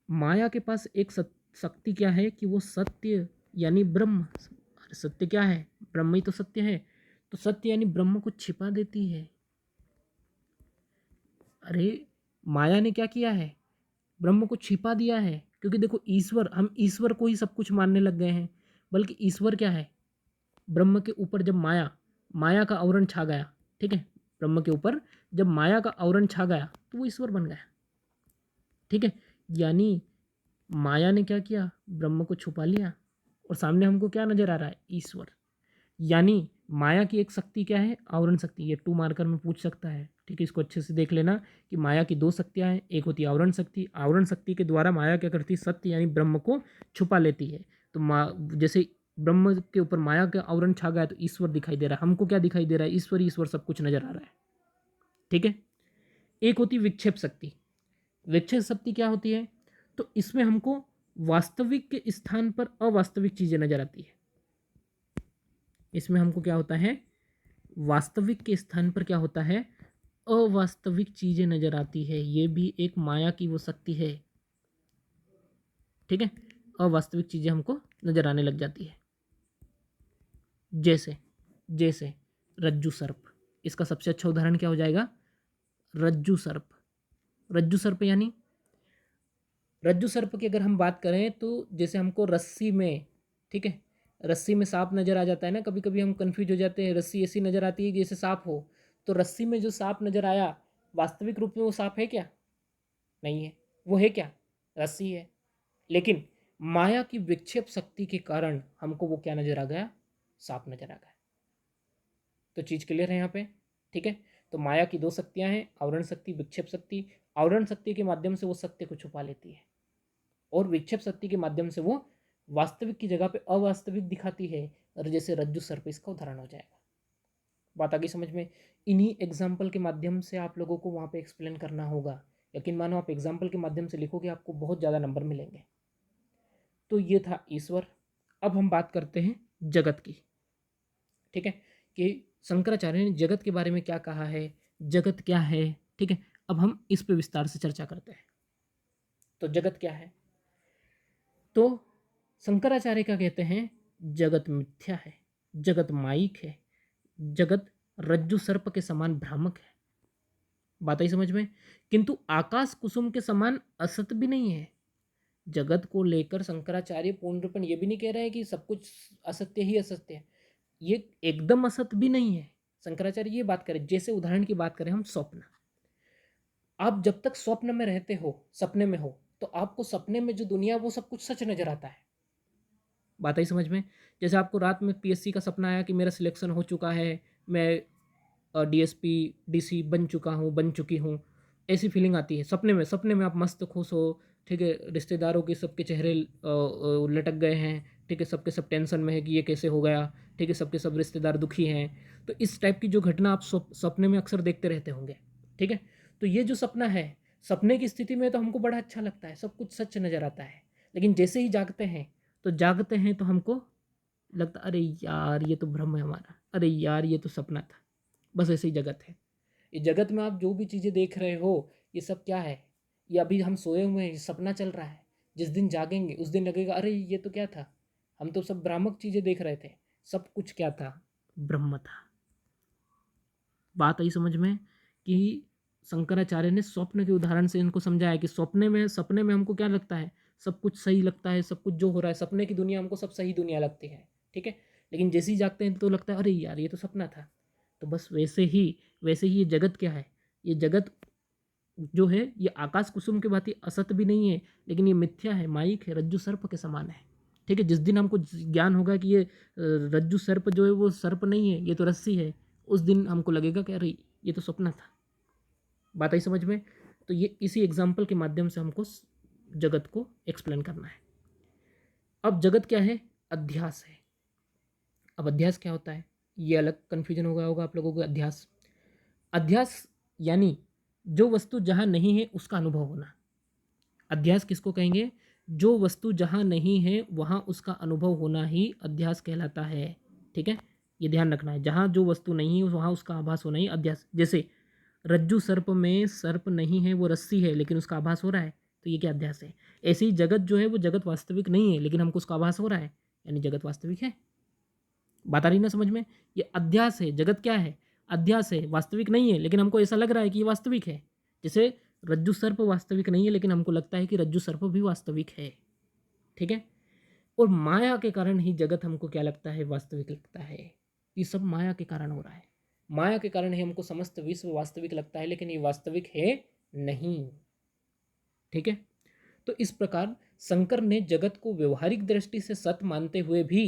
माया के पास एक शक्ति क्या है कि वो सत्य यानी ब्रह्म, सत्य क्या है, ब्रह्म ही तो सत्य है। तो सत्य यानी ब्रह्म को छिपा देती है। अरे माया ने क्या किया है, ब्रह्म को छिपा दिया है। क्योंकि देखो ईश्वर, हम ईश्वर को ही सब कुछ मानने लग गए हैं। बल्कि ईश्वर क्या है, ब्रह्म के ऊपर जब माया का आवरण छा गया, ठीक है, ब्रह्म के ऊपर जब माया का आवरण छा गया तो वो ईश्वर बन गया, ठीक है। यानी माया ने क्या किया, ब्रह्म को छुपा लिया और सामने हमको क्या नजर आ रहा है, ईश्वर। यानी माया की एक शक्ति क्या है, आवरण शक्ति। ये 2 मार्कर में पूछ सकता है, ठीक है, इसको अच्छे से देख लेना कि माया की 2 शक्तियाँ हैं। एक होती है आवरण शक्ति, आवरण शक्ति के द्वारा माया क्या करती है, सत्य यानी ब्रह्म को छुपा लेती है। तो जैसे ब्रह्म के ऊपर माया का आवरण छा गया तो ईश्वर दिखाई दे रहा है, हमको क्या दिखाई दे रहा है, ईश्वर ईश्वर सब कुछ नजर आ रहा है, ठीक है। एक होती है विक्षेप शक्ति। विक्षेप शक्ति क्या होती है, तो इसमें हमको वास्तविक के स्थान पर अवास्तविक चीजें नजर आती है। इसमें हमको क्या होता है, वास्तविक के स्थान पर क्या होता है, अवास्तविक चीजें नजर आती है। ये भी एक माया की वो शक्ति है, ठीक है। अवास्तविक चीजें हमको नजर आने लग जाती है, जैसे जैसे रज्जु सर्प। इसका सबसे अच्छा उदाहरण क्या हो जाएगा, रज्जु सर्प। रज्जु सर्प यानी रज्जु सर्प की अगर हम बात करें तो जैसे हमको रस्सी में, ठीक है, रस्सी में सांप नजर आ जाता है ना, कभी कभी हम कंफ्यूज हो जाते हैं, रस्सी ऐसी नजर आती है जैसे सांप हो। तो रस्सी में जो सांप नजर आया, वास्तविक रूप में वो सांप है क्या, नहीं है, वो है क्या, रस्सी है। लेकिन माया की विक्षेप शक्ति के कारण हमको वो क्या नजर आ गया, सांप नजर आ गया। तो चीज क्लियर है यहाँ पे, ठीक है। तो माया की 2 शक्तियां हैं, आवरण शक्ति, विक्षेप शक्ति। आवरण शक्ति के माध्यम से वो सत्य को छुपा लेती है और विक्षेप शक्ति के माध्यम से वो वास्तविक की जगह पे अवास्तविक दिखाती है, और जैसे रज्जु सर्प इसका उदाहरण हो जाएगा। बात आगे समझ में। इन्हीं एग्जाम्पल के माध्यम से आप लोगों को वहाँ पे एक्सप्लेन करना होगा। यकीन मानो आप एग्जाम्पल के माध्यम से लिखोगे आपको बहुत ज़्यादा नंबर मिलेंगे। तो ये था ईश्वर। अब हम बात करते हैं जगत की, ठीक है, कि शंकराचार्य ने जगत के बारे में क्या कहा है, जगत क्या है, ठीक है। अब हम इस पे विस्तार से चर्चा करते हैं। तो जगत क्या है, तो शंकराचार्य क्या कहते हैं, जगत मिथ्या है, जगत माइक है, जगत रज्जु सर्प के समान भ्रामक है। बात आई समझ में। किंतु आकाश कुसुम के समान असत भी नहीं है। जगत को लेकर शंकराचार्य पूर्ण रूपेण ये भी नहीं कह रहे हैं कि सब कुछ असत्य ही असत्य है, ये एकदम असत भी नहीं है। शंकराचार्य ये बात करें, जैसे उदाहरण की बात करें हम स्वप्न। आप जब तक स्वप्न में रहते हो, सपने में हो, तो आपको सपने में जो दुनिया वो सब कुछ सच नजर आता है। बात आई समझ में। जैसे आपको रात में पीएससी का सपना आया कि मेरा सिलेक्शन हो चुका है, मैं डीएसपी डीसी बन चुका हूँ, बन चुकी हूँ, ऐसी फीलिंग आती है सपने में। सपने में आप मस्त खुश हो, ठीक है, रिश्तेदारों के सबके चेहरे लटक गए हैं, ठीक है, सबके सब टेंशन में है कि ये कैसे हो गया, ठीक है, सबके सब रिश्तेदार दुखी हैं। तो इस टाइप की जो घटना आप सपने में अक्सर देखते रहते होंगे, ठीक है। तो ये जो सपना है, सपने की स्थिति में तो हमको बड़ा अच्छा लगता है, सब कुछ सच नज़र आता है। लेकिन जैसे ही जागते हैं तो हमको लगता अरे यार ये तो भ्रम है हमारा, अरे यार ये तो सपना था। बस ऐसे ही जगत है। ये जगत में आप जो भी चीज़ें देख रहे हो ये सब क्या है, ये अभी हम सोए हुए हैं, ये सपना चल रहा है। जिस दिन जागेंगे उस दिन लगेगा अरे ये तो क्या था, हम तो सब भ्रामक चीज़ें देख रहे थे, सब कुछ क्या था, ब्रह्म था। बात आई समझ में कि शंकराचार्य ने स्वप्न के उदाहरण से इनको समझाया कि सपने में हमको क्या लगता है, सब कुछ सही लगता है, सब कुछ जो हो रहा है सपने की दुनिया हमको सब सही दुनिया लगती है, ठीक है। लेकिन जैसे ही जागते हैं तो लगता है अरे यार ये तो सपना था। तो बस वैसे ही ये जगत क्या है, ये जगत जो है ये आकाश कुसुम के भांति असत भी नहीं है, लेकिन ये मिथ्या है, माइक है, रज्जु सर्प के समान है, ठीक है। जिस दिन हमको ज्ञान होगा कि ये रज्जु सर्प जो है वो सर्प नहीं है, ये तो रस्सी है, उस दिन हमको लगेगा कि अरे ये तो सपना था। बात आई समझ में। तो ये इसी एग्जाम्पल के माध्यम से हमको जगत को एक्सप्लेन करना है। अब जगत क्या है, अध्यास है। अब अध्यास क्या होता है, ये अलग कन्फ्यूजन हो गया होगा आप लोगों को। अध्यास, अध्यास यानी जो वस्तु जहाँ नहीं है उसका अनुभव होना। अध्यास किसको कहेंगे, जो वस्तु जहाँ नहीं है वहाँ उसका अनुभव होना ही अध्यास कहलाता है, ठीक है। ये ध्यान रखना है, जहाँ जो वस्तु नहीं है वहाँ उसका आभास होना ही अध्यास। जैसे रज्जु सर्प में सर्प नहीं है, वो रस्सी है, लेकिन उसका आभास हो रहा है, तो ये क्या अध्यास है। ऐसे ही जगत जो है वो जगत वास्तविक नहीं है, लेकिन हमको उसका आभास हो रहा है, यानी जगत वास्तविक है। बात आ रही ना समझ में। ये अध्यास है, जगत क्या है, अध्यास है, वास्तविक नहीं है, लेकिन हमको ऐसा लग रहा है कि ये वास्तविक है। जैसे रज्जु सर्प वास्तविक नहीं है, लेकिन हमको लगता है कि रज्जु सर्प भी वास्तविक है, ठीक है। और माया के कारण ही जगत हमको क्या लगता है, वास्तविक लगता है। ये सब माया के कारण हो रहा है। माया के कारण ही हमको समस्त विश्व वास्तविक लगता है, लेकिन ये वास्तविक है नहीं। ठीक है। तो इस प्रकार शंकर ने जगत को व्यवहारिक दृष्टि से सत्य मानते हुए भी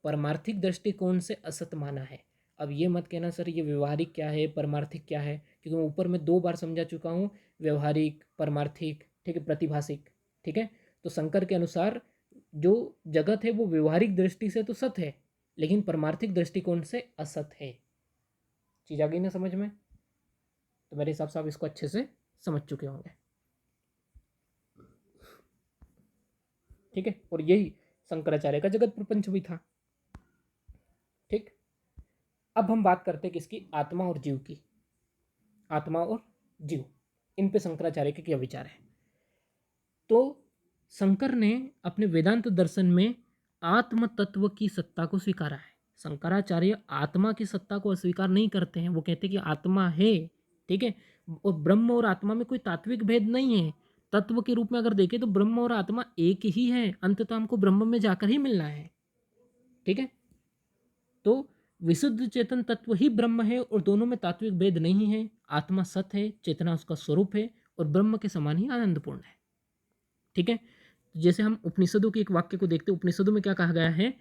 परमार्थिक दृष्टिकोण से असत्य माना है। अब ये मत कहना सर ये व्यवहारिक क्या है, परमार्थिक क्या है, क्योंकि मैं ऊपर में 2 बार समझा चुका हूँ, व्यवहारिक, परमार्थिक, ठीक है, प्रतिभाषिक। ठीक है। तो शंकर के अनुसार जो जगत है वो व्यवहारिक दृष्टि से तो सत्य है, लेकिन परमार्थिक दृष्टिकोण से असत है। चीज आ गई ना समझ में? तो मेरे हिसाब से आप इसको अच्छे से समझ चुके होंगे। ठीक है। और यही शंकराचार्य का जगत प्रपंच भी था। ठीक। अब हम बात करते हैं किसकी, आत्मा और जीव की। आत्मा और जीव, इन पे शंकराचार्य के क्या विचार है। तो शंकर ने अपने वेदांत दर्शन में आत्म तत्व की सत्ता को स्वीकारा है। शंकराचार्य आत्मा की सत्ता को अस्वीकार नहीं करते हैं, वो कहते हैं कि आत्मा है। ठीक है। और ब्रह्म और आत्मा में कोई तात्विक भेद नहीं है। तत्व के रूप में अगर देखें तो ब्रह्म और आत्मा एक ही है, अंततः हमको ब्रह्म में जाकर ही मिलना है। ठीक है। तो विशुद्ध चेतन तत्व ही ब्रह्म है और दोनों में तात्विक भेद नहीं है। आत्मा सत है, चेतना उसका स्वरूप है और ब्रह्म के समान ही आनंदपूर्ण है। ठीक है। जैसे हम उपनिषदों के एक वाक्य को देखते हैं, उपनिषदों में क्या कहा गया है,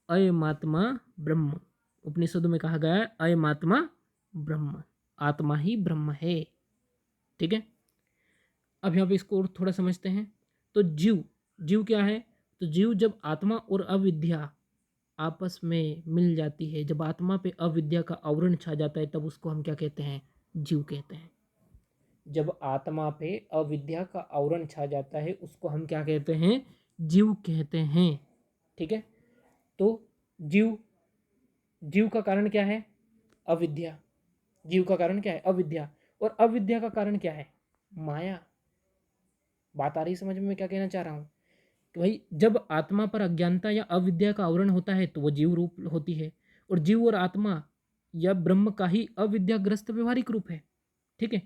अयमात्मा ब्रह्म। उपनिषदों में कहा गया है अयमात्मा ब्रह्म, आत्मा ही ब्रह्म है। ठीक है। अब यहाँ पे इसको और थोड़ा समझते हैं। तो जीव, जीव क्या है, तो जीव जब आत्मा और अविद्या आपस में मिल जाती है, जब आत्मा पे अविद्या का आवरण छा जाता है, तब उसको हम क्या कहते हैं, जीव कहते हैं। जब आत्मा पे अविद्या का आवरण छा जाता है उसको हम क्या कहते हैं, जीव कहते हैं। ठीक है। तो जीव, जीव का कारण क्या है, अविद्या। जीव का कारण क्या है, अविद्या। और अविद्या का कारण क्या है, माया। बात आ रही समझ में मैं क्या कहना चाह रहा हूं, कि भाई जब आत्मा पर अज्ञानता या अविद्या का आवरण होता है तो वो जीव रूप होती है, और जीव और आत्मा या ब्रह्म का ही अविद्याग्रस्त व्यवहारिक रूप है। ठीक है।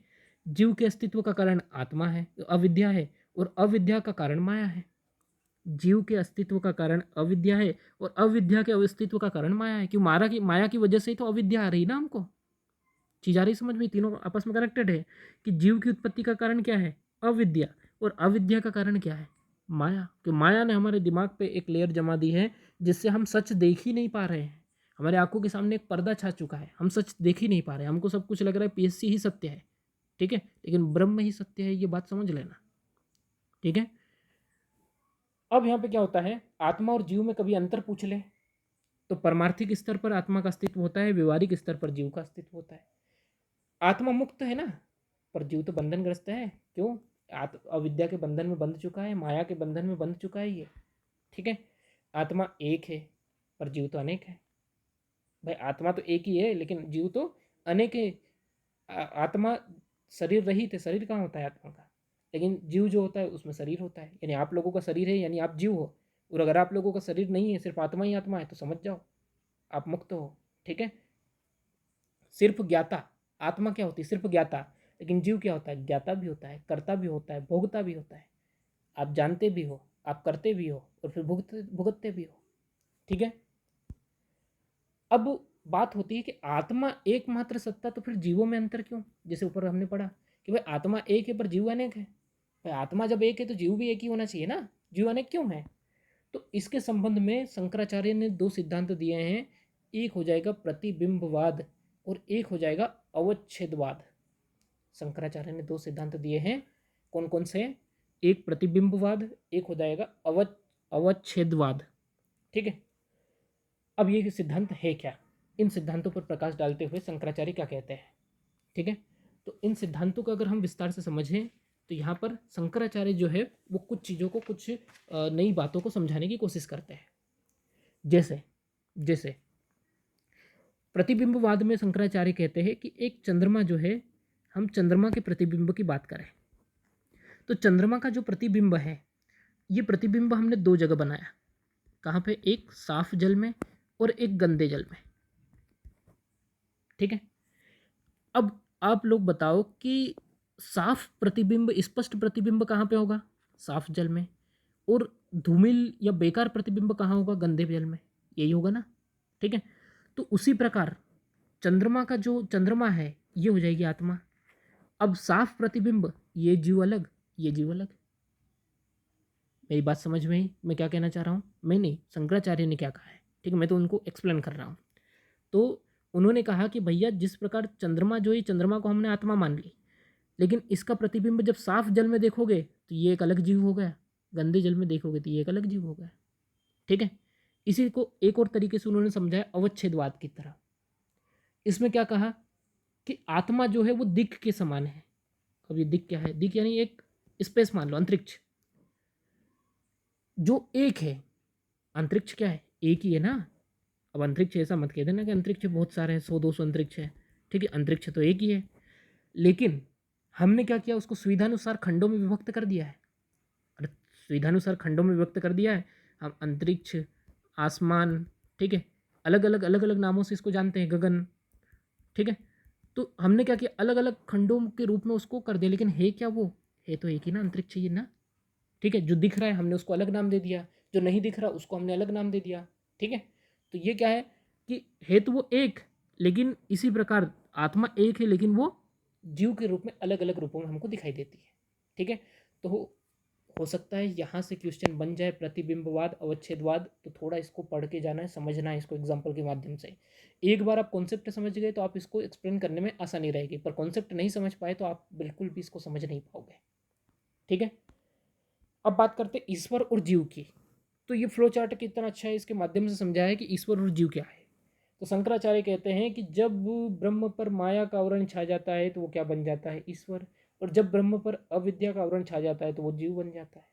जीव के अस्तित्व का कारण आत्मा है, अविद्या है, और अविद्या का कारण माया है। जीव के अस्तित्व का कारण अविद्या है और अविद्या के अस्तित्व का कारण माया है। क्यों, माया की वजह से ही तो अविद्या आ रही ना हमको। चीज आ रही समझ में, तीनों आपस में कनेक्टेड है। कि जीव की उत्पत्ति का कारण क्या है, अविद्या, और अविद्या का कारण क्या है, माया। कि माया ने हमारे दिमाग पे एक लेयर जमा दी है जिससे हम सच देख ही नहीं पा रहे हैं। हमारे आंखों के सामने एक पर्दा छा चुका है, हम सच देख ही नहीं पा रहे हैं। हमको सब कुछ लग रहा है पीएससी ही सत्य है। ठीक है। लेकिन ब्रह्म ही सत्य है, ये बात समझ लेना। ठीक है। अब यहाँ पे क्या होता है, आत्मा और जीव में कभी अंतर पूछ ले तो परमार्थिक स्तर पर आत्मा का अस्तित्व होता है, व्यवहारिक स्तर पर जीव का अस्तित्व होता है। आत्मा मुक्त है ना, पर जीव तो बंधनग्रस्त है। क्यों, अविद्या के बंधन में बंध चुका है, माया के बंधन में बंध चुका है ये। ठीक है। आत्मा एक है पर जीव तो अनेक है। भाई आत्मा तो एक ही है लेकिन जीव तो अनेक है। आत्मा शरीर रहित है, शरीर कहाँ होता है आत्मा का, लेकिन जीव जो होता है उसमें शरीर होता है। यानी आप लोगों का शरीर है यानी आप जीव हो, और अगर आप लोगों का शरीर नहीं है, सिर्फ आत्मा ही आत्मा है, तो समझ जाओ आप मुक्त हो। ठीक है। सिर्फ ज्ञाता, आत्मा क्या होती है, सिर्फ ज्ञाता, लेकिन जीव क्या होता है, ज्ञाता भी होता है, कर्ता भी होता है, भोगता भी होता है। आप जानते भी हो, आप करते भी हो, और फिर भुगतते भुगतते भी हो। ठीक है। अब बात होती है कि आत्मा एकमात्र सत्ता, तो फिर जीवों में अंतर क्यों। जैसे ऊपर हमने पढ़ा कि भाई आत्मा एक है पर जीव अनेक है। भाई आत्मा जब एक है तो जीव भी एक ही होना चाहिए ना, जीव अनेक क्यों है। तो इसके संबंध में शंकराचार्य ने 2 सिद्धांत दिए हैं। एक हो जाएगा प्रतिबिंबवाद और एक हो जाएगा अवच्छेदवाद। शंकराचार्य ने 2 सिद्धांत दिए हैं। कौन कौन से, एक प्रतिबिंबवाद, एक हो जाएगा अवच्छेदवाद। ठीक है। अब ये सिद्धांत है क्या, इन सिद्धांतों पर प्रकाश डालते हुए शंकराचार्य क्या कहते हैं। ठीक है। तो इन सिद्धांतों को अगर हम विस्तार से समझें तो यहाँ पर शंकराचार्य जो है वो कुछ चीज़ों को, कुछ नई बातों को समझाने की कोशिश करते हैं। जैसे जैसे प्रतिबिंबवाद में शंकराचार्य कहते हैं कि एक चंद्रमा जो है, हम चंद्रमा के प्रतिबिंब की बात करें तो चंद्रमा का जो प्रतिबिंब है, ये प्रतिबिंब हमने 2 जगह बनाया। कहाँ पे, एक साफ जल में और एक गंदे जल में। ठीक है। अब आप लोग बताओ कि साफ प्रतिबिंब, स्पष्ट प्रतिबिंब कहाँ पे होगा, साफ जल में, और धूमिल या बेकार प्रतिबिंब कहाँ होगा? गंदे जल में, यही होगा ना, ठीक है। तो उसी प्रकार चंद्रमा का जो चंद्रमा है ये हो जाएगी आत्मा। अब साफ प्रतिबिंब, ये जीव अलग, ये जीव अलग। मेरी बात समझ में आई मैं क्या कहना चाह रहा हूँ? मैं नहीं, शंकराचार्य ने क्या कहा है, ठीक है, मैं तो उनको एक्सप्लेन कर रहा हूँ। तो उन्होंने कहा कि भैया जिस प्रकार चंद्रमा जो है, चंद्रमा को हमने आत्मा मान ली, लेकिन इसका प्रतिबिंब जब साफ जल में देखोगे तो ये एक अलग जीव हो गया, गंदे जल में देखोगे तो ये एक अलग जीव हो गया, ठीक है। इसी को एक और तरीके से उन्होंने समझाया अवच्छेदवाद की तरह। इसमें क्या कहा कि आत्मा जो है वो दिक् के समान है। अब ये दिक् क्या है? दिक् यानी एक स्पेस मान लो, अंतरिक्ष जो एक है। अंतरिक्ष क्या है? एक ही है ना। अब अंतरिक्ष ऐसा मत कह देना कि अंतरिक्ष बहुत सारे हैं, 100-200 अंतरिक्ष है, ठीक है, अंतरिक्ष तो एक ही है। लेकिन हमने क्या किया, उसको सुविधानुसार खंडों में विभक्त कर दिया है। अरे सुविधानुसार खंडों में विभक्त कर दिया है। हम अंतरिक्ष, आसमान, ठीक है, अलग अलग नामों से इसको जानते हैं, गगन, ठीक है। तो हमने क्या किया, अलग अलग खंडों के रूप में उसको कर दिया, लेकिन है क्या वो? है तो एक ही ना, अंतरिक्ष ही ना, ठीक है। जो दिख रहा है हमने उसको अलग नाम दे दिया, जो नहीं दिख रहा उसको हमने अलग नाम दे दिया, ठीक है। तो ये क्या है कि है तो वो एक, लेकिन इसी प्रकार आत्मा एक है, लेकिन वो जीव के रूप में अलग अलग रूपों में हमको दिखाई देती है, ठीक है। तो हो सकता है यहाँ से क्वेश्चन बन जाए प्रतिबिंबवाद, अवच्छेदवाद। तो थोड़ा इसको पढ़ के जाना है, समझना है इसको एग्जाम्पल के माध्यम से। एक बार आप कॉन्सेप्ट समझ गए तो आप इसको एक्सप्लेन करने में आसानी रहेगी, पर कॉन्सेप्ट नहीं समझ पाए तो आप बिल्कुल भी इसको समझ नहीं पाओगे, ठीक है। अब बात करते हैं ईश्वर और जीव की। तो ये फ्लो चार्ट कितना अच्छा है, इसके माध्यम से समझाया है कि ईश्वर और जीव क्या है। तो शंकराचार्य कहते हैं कि जब ब्रह्म पर माया का आवरण छा जाता है तो वो क्या बन जाता है? ईश्वर। और जब ब्रह्म पर अविद्या का आवरण छा जाता है तो वो जीव बन जाता है,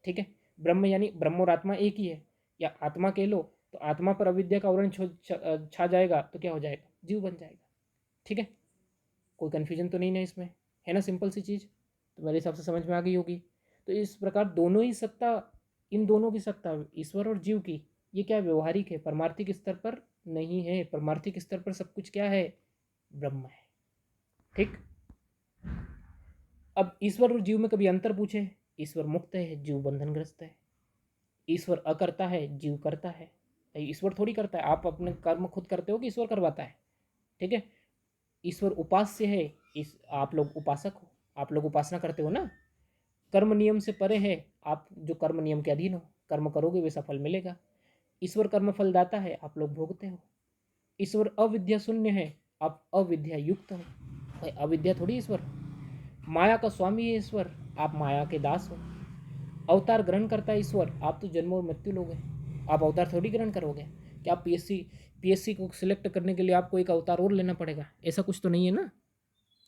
ठीक है। ब्रह्म यानी ब्रह्म और आत्मा एक ही है, या आत्मा कह लो। तो आत्मा पर अविद्या का आवरण छा जाएगा तो क्या हो जाएगा? जीव बन जाएगा, ठीक है। कोई कन्फ्यूजन तो नहीं ना इसमें, है ना, सिंपल सी चीज़। तो मेरे हिसाब से समझ में आ गई होगी। तो इस प्रकार दोनों ही सत्ता, इन दोनों की सत्ता, ईश्वर और जीव की, ये क्या व्यवहारिक है, परमार्थिक स्तर पर नहीं है। परमार्थिक स्तर पर सब कुछ क्या है? ब्रह्म है, ठीक। अब ईश्वर और जीव में कभी अंतर पूछे, ईश्वर मुक्त है, जीव बंधनग्रस्त है। ईश्वर अकर्ता है, जीव करता है। ईश्वर थोड़ी करता है, आप अपने कर्म खुद करते हो कि ईश्वर करवाता है, ठीक है। ईश्वर उपास्य है, इस आप लोग उपासक हो, आप लोग उपासना करते हो ना। कर्म नियम से परे है, आप जो कर्म नियम के अधीन हो, कर्म करोगे वैसा फल मिलेगा। ईश्वर कर्म फल दाता है, आप लोग भोगते हो। ईश्वर अविद्या शून्य है, आप अविद्या युक्त हो। भाई अविद्या थोड़ी ईश्वर। माया का स्वामी है ईश्वर, आप माया के दास हो। अवतार ग्रहण करता है ईश्वर, आप तो जन्म और मृत्यु लोग हैं, आप अवतार थोड़ी ग्रहण करोगे। क्या आप पीएससी को सिलेक्ट करने के लिए आपको एक अवतार और लेना पड़ेगा? ऐसा कुछ तो नहीं है ना,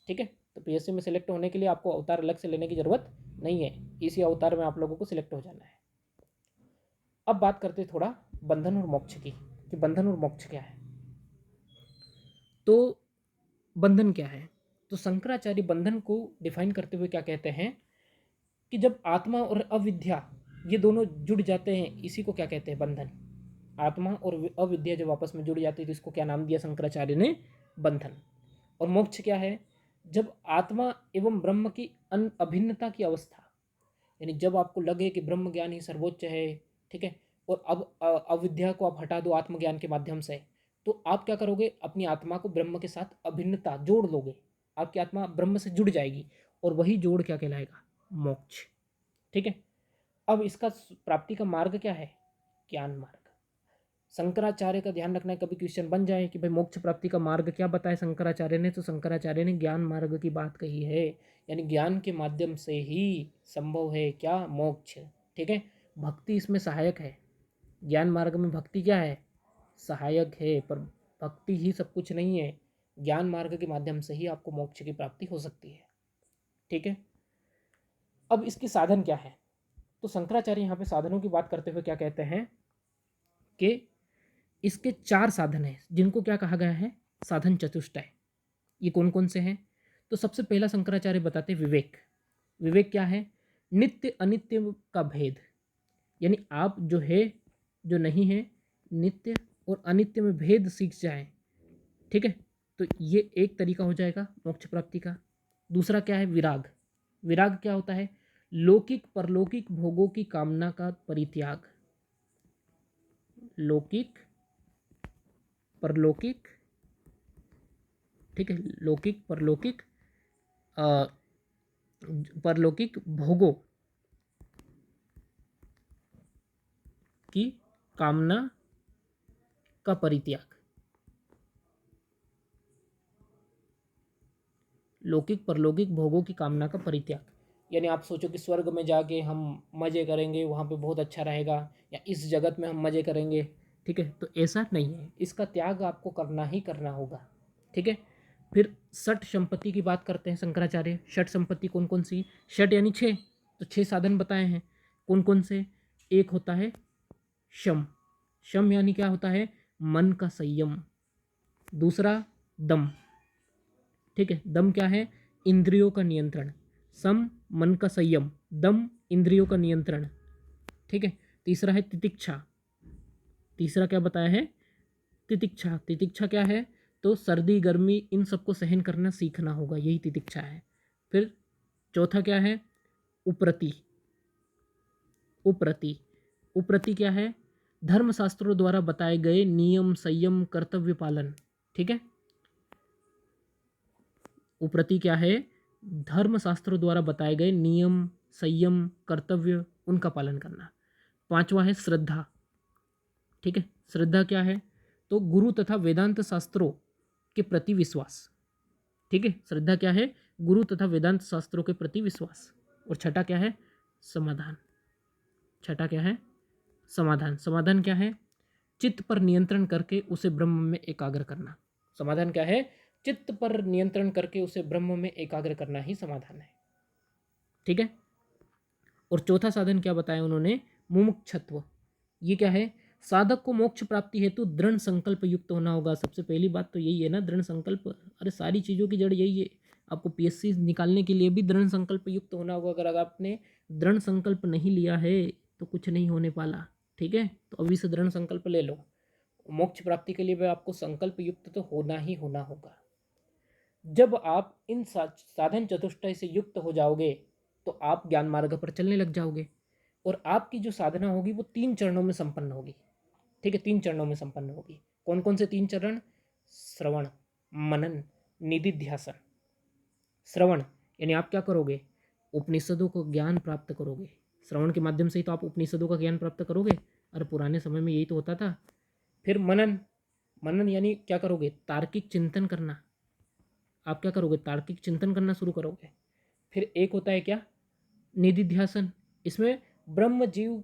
ठीक है। तो पीएससी में सिलेक्ट होने के लिए आपको अवतार अलग से लेने की ज़रूरत नहीं है, इसी अवतार में आप लोगों को सिलेक्ट हो जाना है। अब बात करते हैं थोड़ा बंधन और मोक्ष की, कि बंधन और मोक्ष क्या है। तो बंधन क्या है? तो शंकराचार्य बंधन को डिफाइन करते हुए क्या कहते हैं कि जब आत्मा और अविद्या ये दोनों जुड़ जाते हैं, इसी को क्या कहते हैं? बंधन। आत्मा और अविद्या जब आपस में जुड़ जाती है तो इसको क्या नाम दिया शंकराचार्य ने? बंधन। और मोक्ष क्या है? जब आत्मा एवं ब्रह्म की अभिन्नता की अवस्था, यानी जब आपको लगे कि ब्रह्म ज्ञान ही सर्वोच्च है, ठीक है, और अब अविद्या को आप हटा दो आत्मज्ञान के माध्यम से, तो आप क्या करोगे? अपनी आत्मा को ब्रह्म के साथ अभिन्नता जोड़ लोगे, आपकी आत्मा ब्रह्म से जुड़ जाएगी, और वही जोड़ क्या कहलाएगा? मोक्ष, ठीक है। अब इसका प्राप्ति का मार्ग क्या है? ज्ञान मार्ग। शंकराचार्य का ध्यान रखना है, कभी क्वेश्चन बन जाए कि भाई मोक्ष प्राप्ति का मार्ग क्या बताया शंकराचार्य ने, तो शंकराचार्य ने ज्ञान मार्ग की बात कही है, यानी ज्ञान के माध्यम से ही संभव है क्या? मोक्ष, ठीक है। भक्ति इसमें सहायक है, ज्ञान मार्ग में भक्ति क्या है? सहायक है, पर भक्ति ही सब कुछ नहीं है। ज्ञान मार्ग के माध्यम से ही आपको मोक्ष की प्राप्ति हो सकती है, ठीक है। अब इसके साधन क्या है? तो शंकराचार्य यहाँ पे साधनों की बात करते हुए क्या कहते हैं कि इसके 4 साधन हैं, जिनको क्या कहा गया है? साधन चतुष्टय। ये कौन कौन से हैं? तो सबसे पहला शंकराचार्य बताते हैं विवेक। विवेक क्या है? नित्य अनित्य का भेद, यानी आप जो है जो नहीं है, नित्य और अनित्य में भेद सीख जाए, ठीक है। तो ये एक तरीका हो जाएगा मोक्ष प्राप्ति का। दूसरा क्या है? विराग। विराग क्या होता है? लौकिक परलौकिक भोगों की कामना का परित्याग। लौकिक परलौकिक, ठीक है, लौकिक परलौकिक परलौकिक भोगों की कामना का परित्याग। लौकिक परलौकिक भोगों की कामना का परित्याग, यानी आप सोचो कि स्वर्ग में जाके हम मज़े करेंगे, वहाँ पे बहुत अच्छा रहेगा, या इस जगत में हम मज़े करेंगे, ठीक है, तो ऐसा नहीं है, इसका त्याग आपको करना ही करना होगा, ठीक है। फिर षट संपत्ति की बात करते हैं शंकराचार्य। षट संपत्ति कौन कौन सी? षट यानी छः, तो छः साधन बताए हैं, कौन कौन से? एक होता है शम, शम यानी क्या होता है? मन का संयम। दूसरा दम, ठीक है, दम क्या है? इंद्रियों का नियंत्रण। सम मन का संयम, दम इंद्रियों का नियंत्रण, ठीक है। तीसरा है तितिक्षा। तीसरा क्या बताया है? तितिक्षा। तितिक्षा क्या है? तो सर्दी गर्मी इन सबको सहन करना सीखना होगा, यही तितिक्षा है। फिर चौथा क्या है? उपरति। उपरति, उपरति क्या है? धर्मशास्त्रों द्वारा बताए गए नियम संयम कर्तव्य पालन, ठीक है। उपरति क्या है? धर्मशास्त्रों द्वारा बताए गए नियम संयम कर्तव्य उनका पालन करना। पांचवा है श्रद्धा, ठीक है। श्रद्धा क्या है? तो गुरु तथा वेदांत शास्त्रों के प्रति विश्वास, ठीक है। श्रद्धा क्या है? गुरु तथा वेदांत शास्त्रों के प्रति विश्वास। और छठा क्या है? समाधान। छठा क्या है? समाधान। समाधान क्या है? चित्त पर नियंत्रण करके उसे ब्रह्म में एकाग्र करना। समाधान क्या है? चित्त पर नियंत्रण करके उसे ब्रह्म में एकाग्र करना ही समाधान है, ठीक है। और चौथा साधन क्या बताया उन्होंने? मुमुक्षत्व। ये क्या है? साधक को मोक्ष प्राप्ति हेतु दृढ़ संकल्प युक्त होना होगा। सबसे पहली बात तो यही है ना, दृढ़ संकल्प। अरे सारी चीज़ों की जड़ यही है। आपको पीएससी निकालने के लिए भी दृढ़ संकल्प युक्त होना होगा। अगर आपने दृढ़ संकल्प नहीं लिया है तो कुछ नहीं होने वाला, ठीक है। तो अभी से दृढ़ संकल्प ले लो। मोक्ष प्राप्ति के लिए भी आपको संकल्प युक्त तो होना ही होना होगा। जब आप इन साधन चतुष्टय से युक्त हो जाओगे तो आप ज्ञान मार्ग पर चलने लग जाओगे, और आपकी जो साधना होगी वो 3 चरणों में संपन्न होगी, ठीक है। 3 चरणों में संपन्न होगी। कौन कौन से 3 चरण? श्रवण, मनन, निधिध्यासन। श्रवण यानी आप क्या करोगे? उपनिषदों को ज्ञान प्राप्त करोगे। श्रवण के माध्यम से ही तो आप उपनिषदों का ज्ञान प्राप्त करोगे। अरे पुराने समय में यही तो होता था। फिर मनन, मनन यानी क्या करोगे? तार्किक चिंतन करना। आप क्या करोगे? तार्किक चिंतन करना शुरू करोगे। फिर एक होता है क्या? निधिध्यासन। इसमें ब्रह्म जीव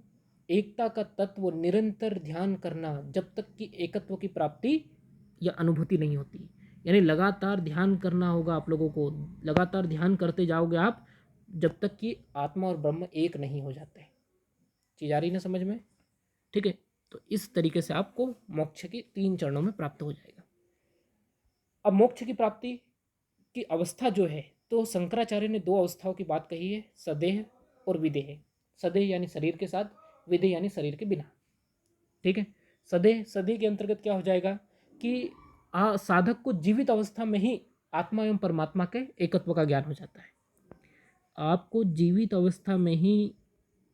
एकता का तत्व निरंतर ध्यान करना, जब तक कि एकत्व की प्राप्ति या अनुभूति नहीं होती। यानी लगातार ध्यान करना होगा आप लोगों को। लगातार ध्यान करते जाओगे आप जब तक कि आत्मा और ब्रह्म एक नहीं हो जाते। चीज आ रही ना समझ में? ठीक है। तो इस तरीके से आपको मोक्ष की 3 चरणों में प्राप्त हो जाएगा। अब मोक्ष की प्राप्ति की अवस्था जो है, तो शंकराचार्य ने 2 अवस्थाओं की बात कही है, सदेह और विदेह। सदेह यानी शरीर के साथ, विदेह यानी शरीर के बिना, ठीक है। सदेह, सदेह के अंतर्गत क्या हो जाएगा कि साधक को जीवित अवस्था में ही आत्मा एवं परमात्मा के एकत्व का ज्ञान हो जाता है। आपको जीवित अवस्था में ही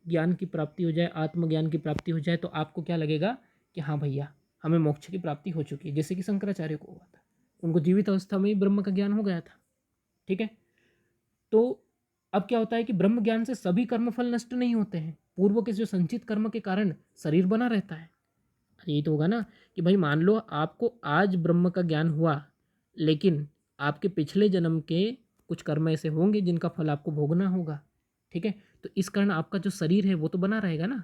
ज्ञान की प्राप्ति हो जाए, आत्मज्ञान की प्राप्ति हो जाए, तो आपको क्या लगेगा कि हाँ भैया हमें मोक्ष की प्राप्ति हो चुकी है। जैसे कि शंकराचार्य को हुआ था, उनको जीवित अवस्था में ही ब्रह्म का ज्ञान हो गया था, ठीक है। तो अब क्या होता है कि ब्रह्म ज्ञान से सभी कर्मफल नष्ट नहीं होते हैं। पूर्व के जो संचित कर्म के कारण शरीर बना रहता है। यही तो होगा ना कि भाई मान लो आपको आज ब्रह्म का ज्ञान हुआ, लेकिन आपके पिछले जन्म के कुछ कर्म ऐसे होंगे जिनका फल आपको भोगना होगा, ठीक है। तो इस कारण आपका जो शरीर है वो तो बना रहेगा ना।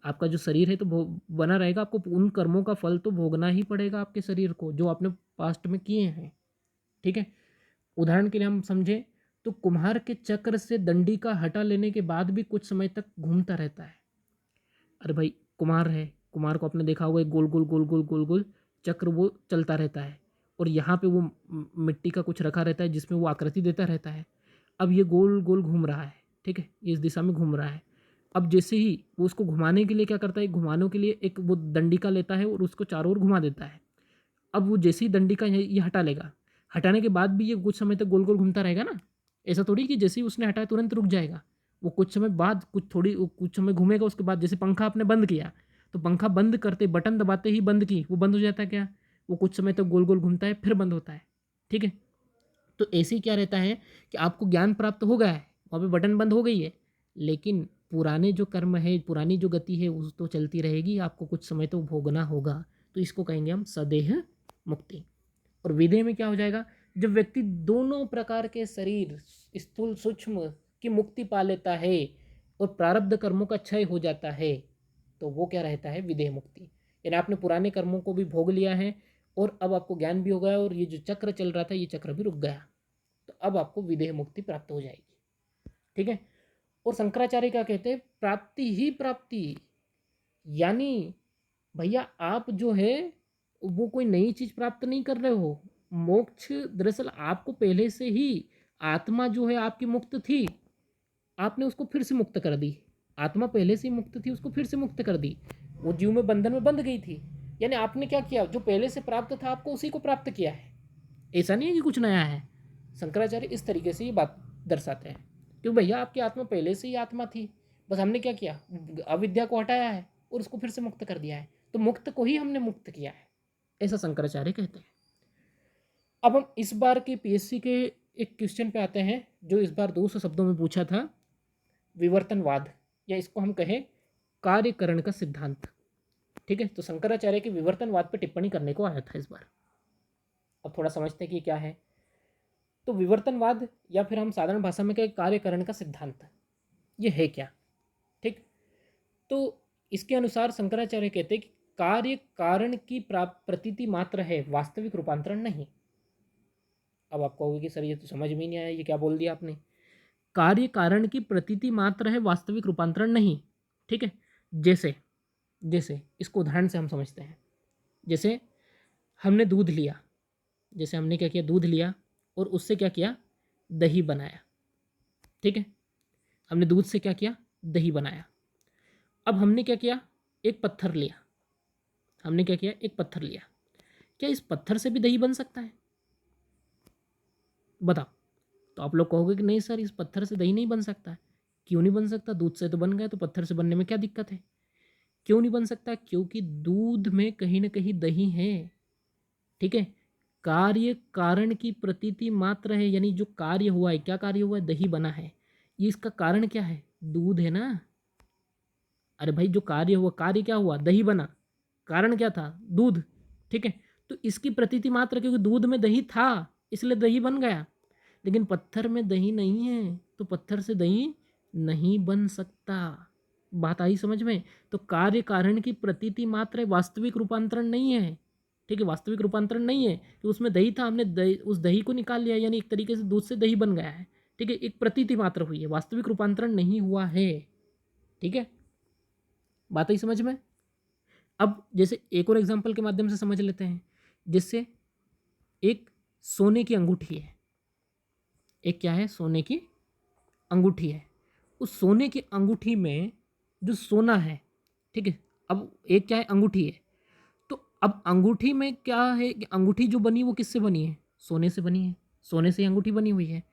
आपका जो शरीर है तो बना रहेगा। आपको उन कर्मों का फल तो भोगना ही पड़ेगा आपके शरीर को, जो आपने पास्ट में किए हैं, ठीक है। उदाहरण के लिए हम समझें तो कुम्हार के चक्र से दंडी का हटा लेने के बाद भी कुछ समय तक घूमता रहता है। अरे भाई कुम्हार है, कुम्हार को आपने देखा होगा, एक गोल गोल गोल गोल गोल गोल चक्र वो चलता रहता है, और यहाँ पे वो मिट्टी का कुछ रखा रहता है जिसमें वो आकृति देता रहता है। अब ये गोल गोल घूम रहा है, ठीक है, इस दिशा में घूम रहा है। अब जैसे ही वो उसको घुमाने के लिए क्या करता है, घुमाने के लिए एक वो दंडिका लेता है और उसको चारों ओर घुमा देता है। अब वो जैसे ही दंडिका ये हटा लेगा, हटाने के बाद भी ये कुछ समय तक गोल गोल घूमता रहेगा ना। ऐसा थोड़ी कि जैसे ही उसने हटाया तुरंत रुक जाएगा, वो कुछ समय बाद कुछ समय घूमेगा, उसके बाद जैसे पंखा आपने बंद किया तो पंखा बंद करते बटन दबाते ही बंद की वो बंद हो जाता है क्या, वो कुछ समय तक गोल गोल घूमता है फिर बंद होता है। ठीक है, तो ऐसे ही क्या रहता है कि आपको ज्ञान प्राप्त हो गया है, वहाँ पे बटन बंद हो गई है, लेकिन पुराने जो कर्म है, पुरानी जो गति है वो तो चलती रहेगी, आपको कुछ समय तो भोगना होगा। तो इसको कहेंगे हम सदेह मुक्ति। और विदेह में क्या हो जाएगा, जब व्यक्ति दोनों प्रकार के शरीर स्थूल सूक्ष्म की मुक्ति पा लेता है और प्रारब्ध कर्मों का क्षय हो जाता है, तो वो क्या रहता है, विदेह मुक्ति। यानी आपने पुराने कर्मों को भी भोग लिया है और अब आपको ज्ञान भी हो गया और ये जो चक्र चल रहा था ये चक्र भी रुक गया, तो अब आपको विदेह मुक्ति प्राप्त हो जाएगी। ठीक है, और शंकराचार्य क्या कहते हैं, प्राप्ति ही प्राप्ति, यानी भैया आप जो है वो कोई नई चीज प्राप्त नहीं कर रहे हो। मोक्ष दरअसल आपको पहले से ही, आत्मा जो है आपकी मुक्त थी, आपने उसको फिर से मुक्त कर दी। आत्मा पहले से ही मुक्त थी, उसको फिर से मुक्त कर दी। वो जीव में बंधन में बंध गई थी, यानी आपने क्या किया, जो पहले से प्राप्त था आपको उसी को प्राप्त किया है, ऐसा नहीं है कि कुछ नया है। शंकराचार्य इस तरीके से ये बात दर्शाते हैं, क्योंकि भैया आपकी आत्मा पहले से ही आत्मा थी, बस हमने क्या किया, अविद्या को हटाया है और उसको फिर से मुक्त कर दिया है, तो मुक्त को ही हमने मुक्त किया है, ऐसा शंकराचार्य कहते हैं। अब हम इस बार के पीएससी के एक क्वेश्चन पे आते हैं, जो इस बार 200 शब्दों में पूछा था, विवर्तनवाद, या इसको हम कहें कार्यकरण का सिद्धांत। ठीक है, तो शंकराचार्य के विवर्तनवाद पर टिप्पणी करने को आया था इस बार। अब थोड़ा समझते हैं कि क्या है। तो विवर्तनवाद, या फिर हम साधारण भाषा में कहें कार्यकरण का सिद्धांत, ये है क्या। ठीक, तो इसके अनुसार शंकराचार्य कहते हैं कि कार्य कारण की प्रतीति मात्र है, वास्तविक रूपांतरण नहीं। अब आप कहोगे कि सर ये तो समझ में नहीं आया, ये क्या बोल दिया आपने। कार्य कारण की प्रतीति मात्र है, वास्तविक रूपांतरण नहीं। ठीक है, जैसे जैसे इसको उदाहरण से हम समझते हैं। जैसे हमने दूध लिया, जैसे हमने क्या किया, दूध लिया और उससे क्या किया, दही बनाया। ठीक है, हमने दूध से क्या किया, दही बनाया। अब हमने क्या किया, एक पत्थर लिया, हमने क्या किया, एक पत्थर लिया। क्या इस पत्थर से भी दही बन सकता है, बताओ। तो आप लोग कहोगे कि नहीं सर इस पत्थर से दही नहीं बन सकता है। क्यों नहीं बन सकता, दूध से तो बन गया, तो पत्थर से बनने में क्या दिक्कत है। क्यों नहीं बन सकता, क्योंकि दूध में कहीं ना कहीं दही है। ठीक है, कार्य कारण की प्रतीति मात्र है, यानी जो कार्य हुआ है, क्या कार्य हुआ है, दही बना है, ये इसका कारण क्या है, दूध है ना। अरे भाई जो कार्य हुआ, कार्य क्या हुआ, दही बना, कारण क्या था, दूध। ठीक है, तो इसकी प्रतीति मात्र, क्योंकि दूध में दही था इसलिए दही बन गया, लेकिन पत्थर में दही नहीं है तो पत्थर से दही नहीं बन सकता। बात आई समझ में। तो कार्य कारण की प्रतीति मात्र है, वास्तविक रूपांतरण नहीं है। ठीक है, वास्तविक रूपांतरण नहीं है कि उसमें दही था, हमने दही, उस दही को निकाल लिया, यानी एक तरीके से दूध से दही बन गया है। ठीक है, एक प्रतीति मात्र हुई है, वास्तविक रूपांतरण नहीं हुआ है। ठीक है, बात आई समझ में। अब जैसे एक और एग्जांपल के माध्यम से समझ लेते हैं। जिससे एक सोने की अंगूठी है, एक क्या है, सोने की अंगूठी है। उस सोने की अंगूठी में जो सोना है, ठीक है, अब एक क्या है, अंगूठी है। तो अब अंगूठी में क्या है कि अंगूठी जो बनी वो किससे बनी है, सोने से बनी है, सोने से अंगूठी बनी हुई है।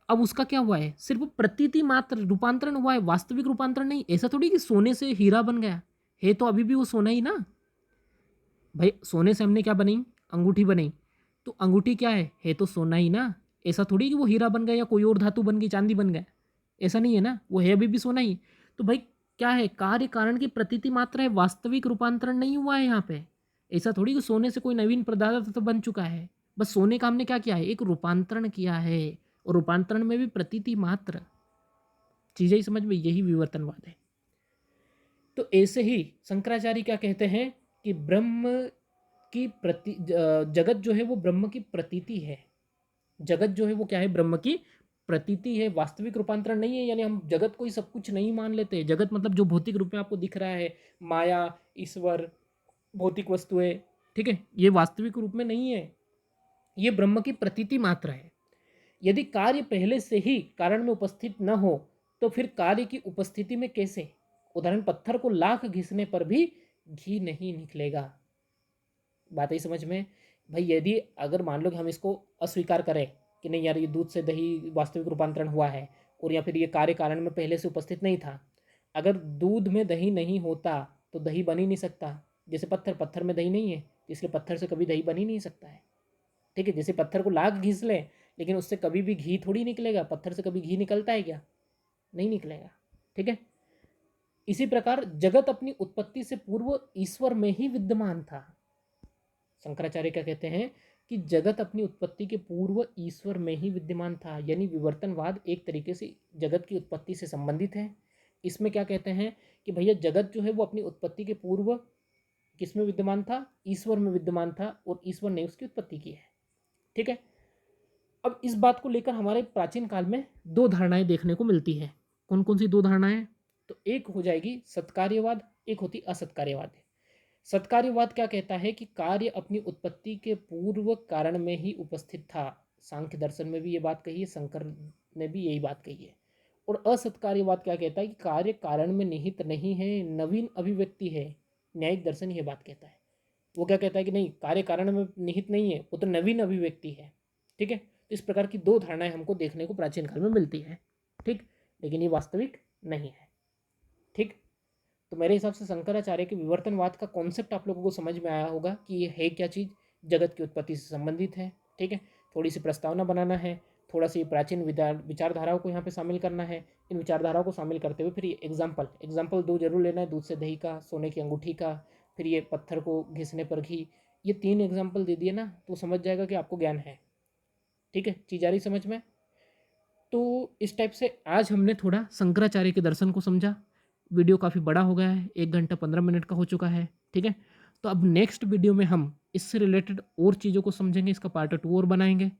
अब उसका क्या हुआ है, सिर्फ प्रतीति मात्र रूपांतरण हुआ है, वास्तविक रूपांतरण नहीं। ऐसा थोड़ी कि सोने से हीरा बन गया है, तो अभी भी वो सोना ही ना। भाई सोने से हमने क्या बनाई, अंगूठी बनाई, तो अंगूठी क्या है तो सोना ही ना। ऐसा थोड़ी कि वो हीरा बन गया या कोई और धातु बन गई, चांदी बन गया, ऐसा नहीं है ना, वो है अभी भी सोना ही। तो भाई क्या है, कार्य कारण की प्रतीति मात्र है, वास्तविक रूपांतरण नहीं हुआ है यहाँ पे। ऐसा थोड़ी कि सोने से कोई नवीन पदार्थ तो बन चुका है, बस सोने का हमने क्या किया है, एक रूपांतरण किया है, और रूपांतरण में भी प्रतीति मात्र। चीजें ही समझ में, यही विवर्तनवाद है। तो ऐसे ही शंकराचार्य क्या कहते हैं कि ब्रह्म की जगत जो है वो ब्रह्म की प्रतीति है। जगत जो है वो क्या है, ब्रह्म की प्रतीति है, वास्तविक रूपांतरण नहीं है। यानी हम जगत को ही सब कुछ नहीं मान लेते। जगत मतलब जो भौतिक रूप में आपको दिख रहा है, माया, ईश्वर, भौतिक वस्तुएं, ठीक है, ये वास्तविक रूप में नहीं है, ये ब्रह्म की प्रतीति मात्र है। यदि कार्य पहले से ही कारण में उपस्थित न हो तो फिर कार्य की उपस्थिति में कैसे। उदाहरण, पत्थर को लाख घिसने पर भी घी नहीं निकलेगा। बात ही समझ में। भाई यदि अगर मान लो कि हम इसको अस्वीकार करें कि नहीं यार ये दूध से दही वास्तविक रूपांतरण हुआ है, और या फिर ये कार्य कारण में पहले से उपस्थित नहीं था। अगर दूध में दही नहीं होता तो दही बन ही नहीं सकता। जैसे पत्थर में दही नहीं है, इसलिए पत्थर से कभी दही बन ही नहीं सकता है। ठीक है, जैसे पत्थर को लाख घिस ले लेकिन उससे कभी भी घी थोड़ी निकलेगा। पत्थर से कभी घी निकलता है क्या? नहीं निकलेगा। ठीक है, इसी प्रकार जगत अपनी उत्पत्ति से पूर्व ईश्वर में ही विद्यमान था। शंकराचार्य क्या कहते हैं कि जगत अपनी उत्पत्ति के पूर्व ईश्वर में ही विद्यमान था, यानी विवर्तनवाद एक तरीके से जगत की उत्पत्ति से संबंधित है। इसमें क्या कहते हैं कि भैया जगत जो है वो अपनी उत्पत्ति के पूर्व किस में विद्यमान था? ईश्वर में विद्यमान था, और ईश्वर ने उसकी उत्पत्ति की है। ठीक है, अब इस बात को लेकर हमारे प्राचीन काल में दो धारणाएं देखने को मिलती है। कौन कौन सी दो धारणाएं? तो एक हो जाएगी सत्कार्यवाद, एक होती असत्कार्यवाद। सत्कार्यवाद क्या कहता है कि कार्य अपनी उत्पत्ति के पूर्व कारण में ही उपस्थित था। सांख्य दर्शन में भी ये बात कही है, शंकर ने भी यही बात कही है। और असत्कार्यवाद क्या कहता है कि कार्य कारण में निहित नहीं है, नवीन अभिव्यक्ति है। न्यायिक दर्शन ये बात कहता है। वो क्या कहता है कि नहीं, कार्य कारण में निहित नहीं है, वो तो नवीन अभिव्यक्ति है। ठीक है, तो इस प्रकार की दो धारणाएं हमको देखने को प्राचीन काल में मिलती है। ठीक, लेकिन ये वास्तविक नहीं है। ठीक, तो मेरे हिसाब से शंकराचार्य के विवर्तनवाद का कॉन्सेप्ट आप लोगों को समझ में आया होगा कि ये है क्या चीज़, जगत की उत्पत्ति से संबंधित है। ठीक है, थोड़ी सी प्रस्तावना बनाना है, थोड़ा सी प्राचीन विचारधाराओं को यहाँ पे शामिल करना है। इन विचारधाराओं को शामिल करते हुए फिर ये एग्जाम्पल दो जरूर लेना है, दूध से दही का, सोने की अंगूठी का, फिर ये पत्थर को घिसने पर घी। ये 3 एग्जाम्पल दे दिए ना तो समझ जाएगा कि आपको ज्ञान है। ठीक है, चीज़ आ रही समझ में? तो इस टाइप से आज हमने थोड़ा शंकराचार्य के दर्शन को समझा। वीडियो काफ़ी बड़ा हो गया है, 1 घंटा 15 मिनट का हो चुका है। ठीक है, तो अब नेक्स्ट वीडियो में हम इससे रिलेटेड और चीज़ों को समझेंगे, इसका पार्ट 2 और बनाएंगे।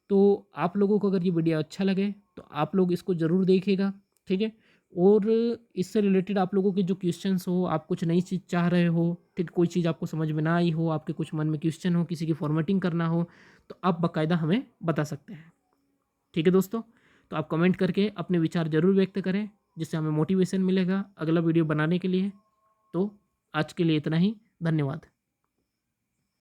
तो आप लोगों को अगर ये वीडियो अच्छा लगे तो आप लोग इसको ज़रूर देखिएगा। ठीक है, और इससे रिलेटेड आप लोगों के जो क्वेश्चंस हो, आप कुछ नई चीज़ चाह रहे हो, ठीक, कोई चीज़ आपको समझ में ना आई हो, आपके कुछ मन में क्वेश्चन हो, किसी की फॉर्मेटिंग करना हो, तो आप बाकायदा हमें बता सकते हैं। ठीक है दोस्तों, तो आप कमेंट करके अपने विचार ज़रूर व्यक्त करें, जिससे हमें मोटिवेशन मिलेगा अगला वीडियो बनाने के लिए। तो आज के लिए इतना ही, धन्यवाद।